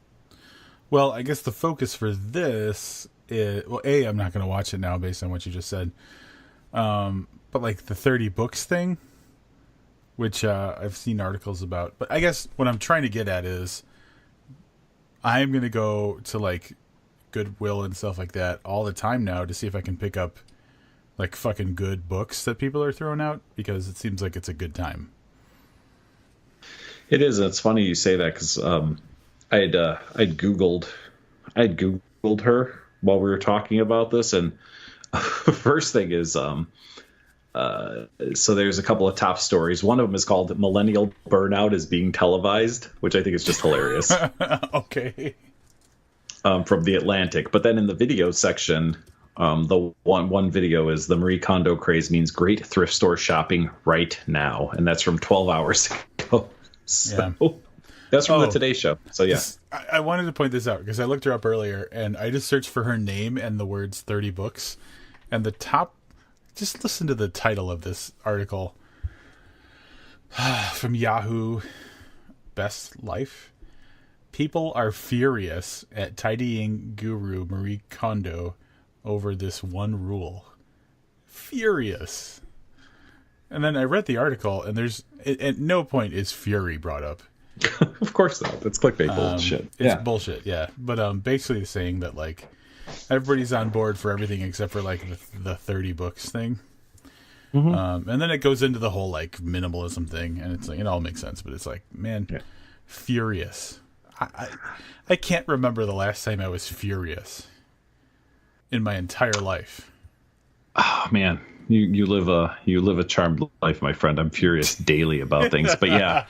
Well, I guess the focus for this is, well, I'm not going to watch it now based on what you just said. But like the 30 books thing, which I've seen articles about. But I guess what I'm trying to get at is I'm going to go to like Goodwill and stuff like that all the time now to see if I can pick up like fucking good books that people are throwing out, because it seems like it's a good time. It is. It's funny you say that because I'd Googled her while we were talking about this, and first thing is so there's a couple of top stories. One of them is called "Millennial Burnout is Being Televised," which I think is just hilarious. Okay. From The Atlantic, but then in the video section, the one video is "The Marie Kondo craze means great thrift store shopping right now," and that's from 12 hours ago. So, yeah. That's from the Today Show. So yeah, I wanted to point this out because I looked her up earlier and I just searched for her name and the words 30 books, and the top. Just listen to the title of this article from Yahoo Best Life. People are furious at tidying guru Marie Kondo over this one rule. Furious. And then I read the article, and at no point is fury brought up. Of course not. That's clickbait bullshit. It's bullshit, yeah. But basically saying that like everybody's on board for everything except for like the 30 books thing. And then it goes into the whole like minimalism thing, and it's like it all makes sense. But it's like, man, furious. I can't remember the last time I was furious in my entire life. Oh man, you live a charmed life, my friend. I'm furious daily about things. But yeah,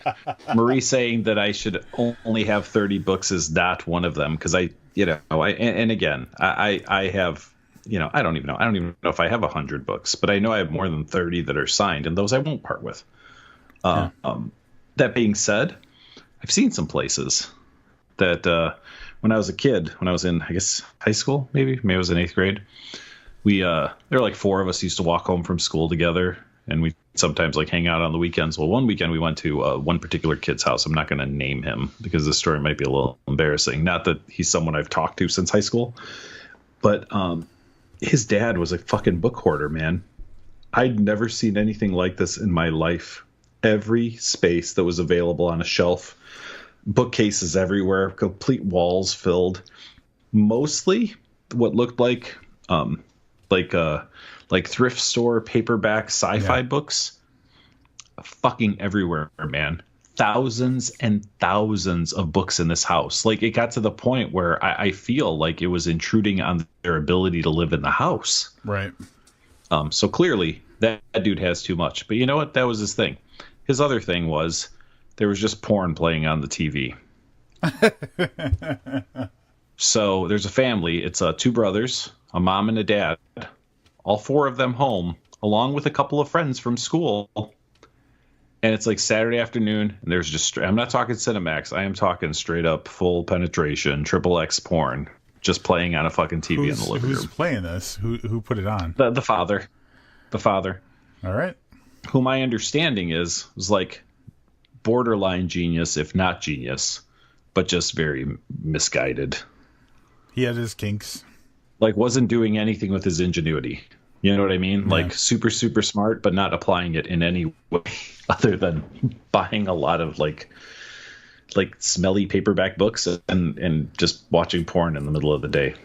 Marie saying that I should only have 30 books is not one of them, because I again, I have, I don't even know if I have 100 books, but I know I have more than 30 that are signed, and those I won't part with. That being said, I've seen some places that when I was a kid, when I was in, I guess, high school, maybe I was in 8th grade, there were like 4 of us used to walk home from school together, and we sometimes like hang out on the weekends. Well, one weekend we went to one particular kid's house. I'm not going to name him because the story might be a little embarrassing. Not that he's someone I've talked to since high school, but his dad was a fucking book hoarder, man. I'd never seen anything like this in my life. Every space that was available on a shelf, bookcases everywhere, complete walls filled, mostly what looked like thrift store paperback sci-fi books, fucking everywhere, man. Thousands and thousands of books in this house. Like, it got to the point where I feel like it was intruding on their ability to live in the house. Right. So clearly that dude has too much. But you know what? That was his thing. His other thing was there was just porn playing on the TV. So there's a family. It's 2 brothers, a mom and a dad, all 4 of them home, along with a couple of friends from school. And it's like Saturday afternoon, and there's just, I'm not talking Cinemax, I am talking straight up full penetration, XXX porn, just playing on a fucking TV in the living room. Who's playing this? Who put it on? The father. The father. All right. Who my understanding was like borderline genius, if not genius, but just very misguided. He had his kinks. Like, wasn't doing anything with his ingenuity. You know what I mean? Yeah. Like, super, super smart, but not applying it in any way other than buying a lot of like smelly paperback books and just watching porn in the middle of the day.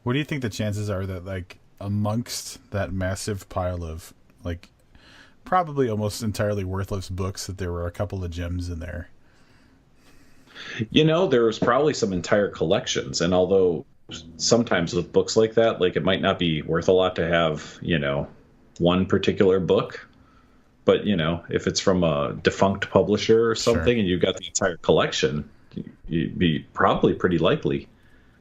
What do you think the chances are that, like, amongst that massive pile of, like, probably almost entirely worthless books, that there were a couple of gems in there? There was probably some entire collections, and although sometimes with books like that, like, it might not be worth a lot to have, one particular book, but if it's from a defunct publisher or something, sure, and you've got the entire collection, you'd be probably pretty likely.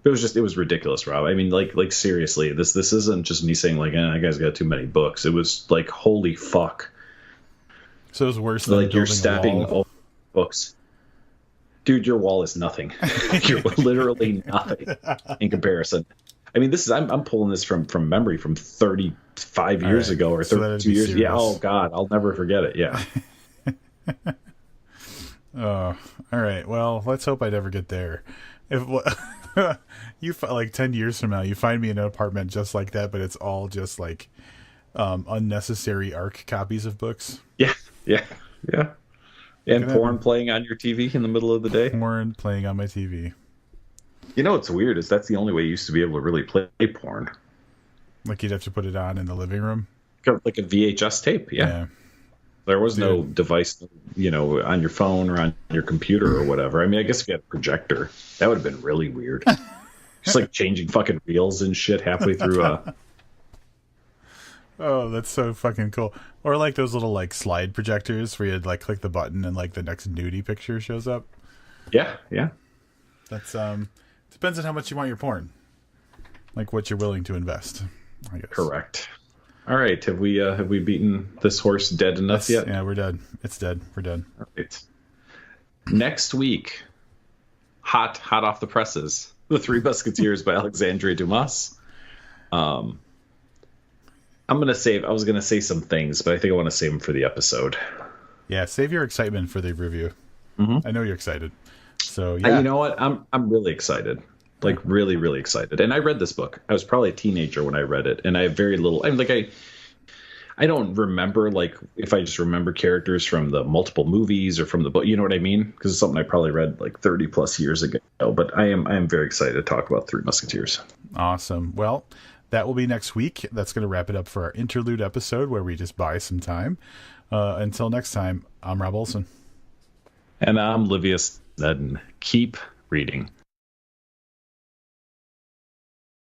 It was ridiculous, Rob. I mean, like seriously, this isn't just me saying like, that guy's got too many books. It was like, holy fuck. So it was worse than like you're stepping over books. Dude, your wall is nothing. You're literally nothing in comparison. I mean, I'm pulling this from memory from 35 years ago or 32 years. Serious. Yeah. Oh God, I'll never forget it. Yeah. Oh, all right. Well, let's hope I never get there. If you like 10 years from now, you find me in an apartment just like that, but it's all just like unnecessary ARC copies of books. Yeah. And porn playing on your TV in the middle of the day. Porn playing on my TV. What's weird is that's the only way you used to be able to really play porn. Like, you'd have to put it on in the living room? Like a VHS tape, yeah. There was no device, on your phone or on your computer or whatever. I mean, I guess if you had a projector, that would have been really weird. Just like changing fucking reels and shit halfway through a... Oh, that's so fucking cool. Or like those little like slide projectors where you'd like click the button and like the next nudie picture shows up. Yeah. That's depends on how much you want your porn. Like what you're willing to invest, I guess. Correct. All right, have we beaten this horse dead enough yet? Yeah, we're dead. It's dead. We're dead. All right. Next week, hot off the presses, The Three Musketeers by Alexandre Dumas. I was going to say some things, but I think I want to save them for the episode. Yeah, save your excitement for the review. Mm-hmm. I know you're excited. So, yeah. You know what? I'm really excited. Like, really, really excited. And I read this book. I was probably a teenager when I read it, and I have very little... I don't remember, like, if I just remember characters from the multiple movies or from the book, you know what I mean? Because it's something I probably read, like, 30-plus years ago. But I am very excited to talk about Three Musketeers. Awesome. Well, that will be next week. That's going to wrap it up for our interlude episode where we just buy some time. Until next time, I'm Rob Olson. And I'm Livius Sneddon. Keep reading.